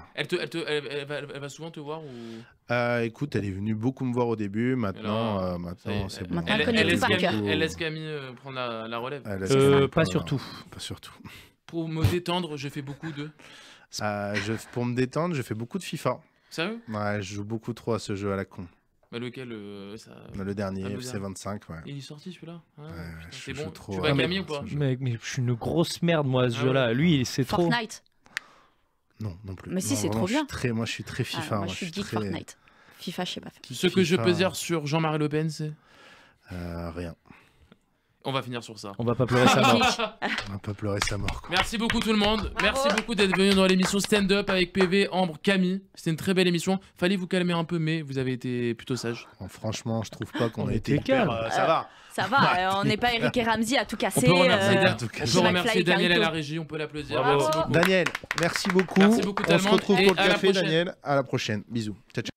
Elle va souvent te voir ou. Écoute, elle est venue beaucoup me voir au début. Maintenant, Alors, maintenant c'est bon. Maintenant, elle connaît tout par cœur. Elle laisse Camille prendre la relève. Elle laisse C'est Camille ça. Pas prendre- surtout. Pas surtout. Pour me détendre, je fais beaucoup de. Pour me détendre, je fais beaucoup de FIFA. Sérieux? Ouais, je joue beaucoup trop à ce jeu à la con. Bah, lequel ça... Le dernier, Ah, le FC dernier. 25, ouais. Il est sorti celui-là? Ah, putain, je c'est joue bon. trop Tu à- vas Ah, mais- Camille ou pas? ce jeu. Mais je suis une grosse merde, moi, à ce Ah jeu-là. ouais. Lui, c'est trop. Fortnite. Non, non plus. Mais si, Non, c'est vraiment, trop je suis bien. moi, je suis très FIFA. Ah, moi, je suis geek très- Fortnite. FIFA, je sais pas faire. Ce que je FIFA. peux dire sur Jean-Marie Le Pen, c'est. Rien. On va finir sur ça. On va pas pleurer sa mort. On va pas pleurer sa mort, quoi. Merci beaucoup tout le monde. Merci beaucoup d'être venu dans l'émission Stand Up avec PV, Ambre, Camille. C'était une très belle émission. Fallait vous calmer un peu, mais vous avez été plutôt sages. Bon, franchement, je trouve pas qu'on On a été était hyper, calme. ça va. Ça va, on n'est pas Eric et Ramsey à tout On casser. peut remercier, euh, Dan- en tout cas, on c'est peut McFly remercier et Daniel à la Carlito. régie. On peut l'applaudir. Bravo. Merci beaucoup. Daniel, merci beaucoup. Merci beaucoup, On se Talmand, retrouve et pour le à la café, prochaine. Daniel. À la prochaine. Bisous. Ciao, ciao.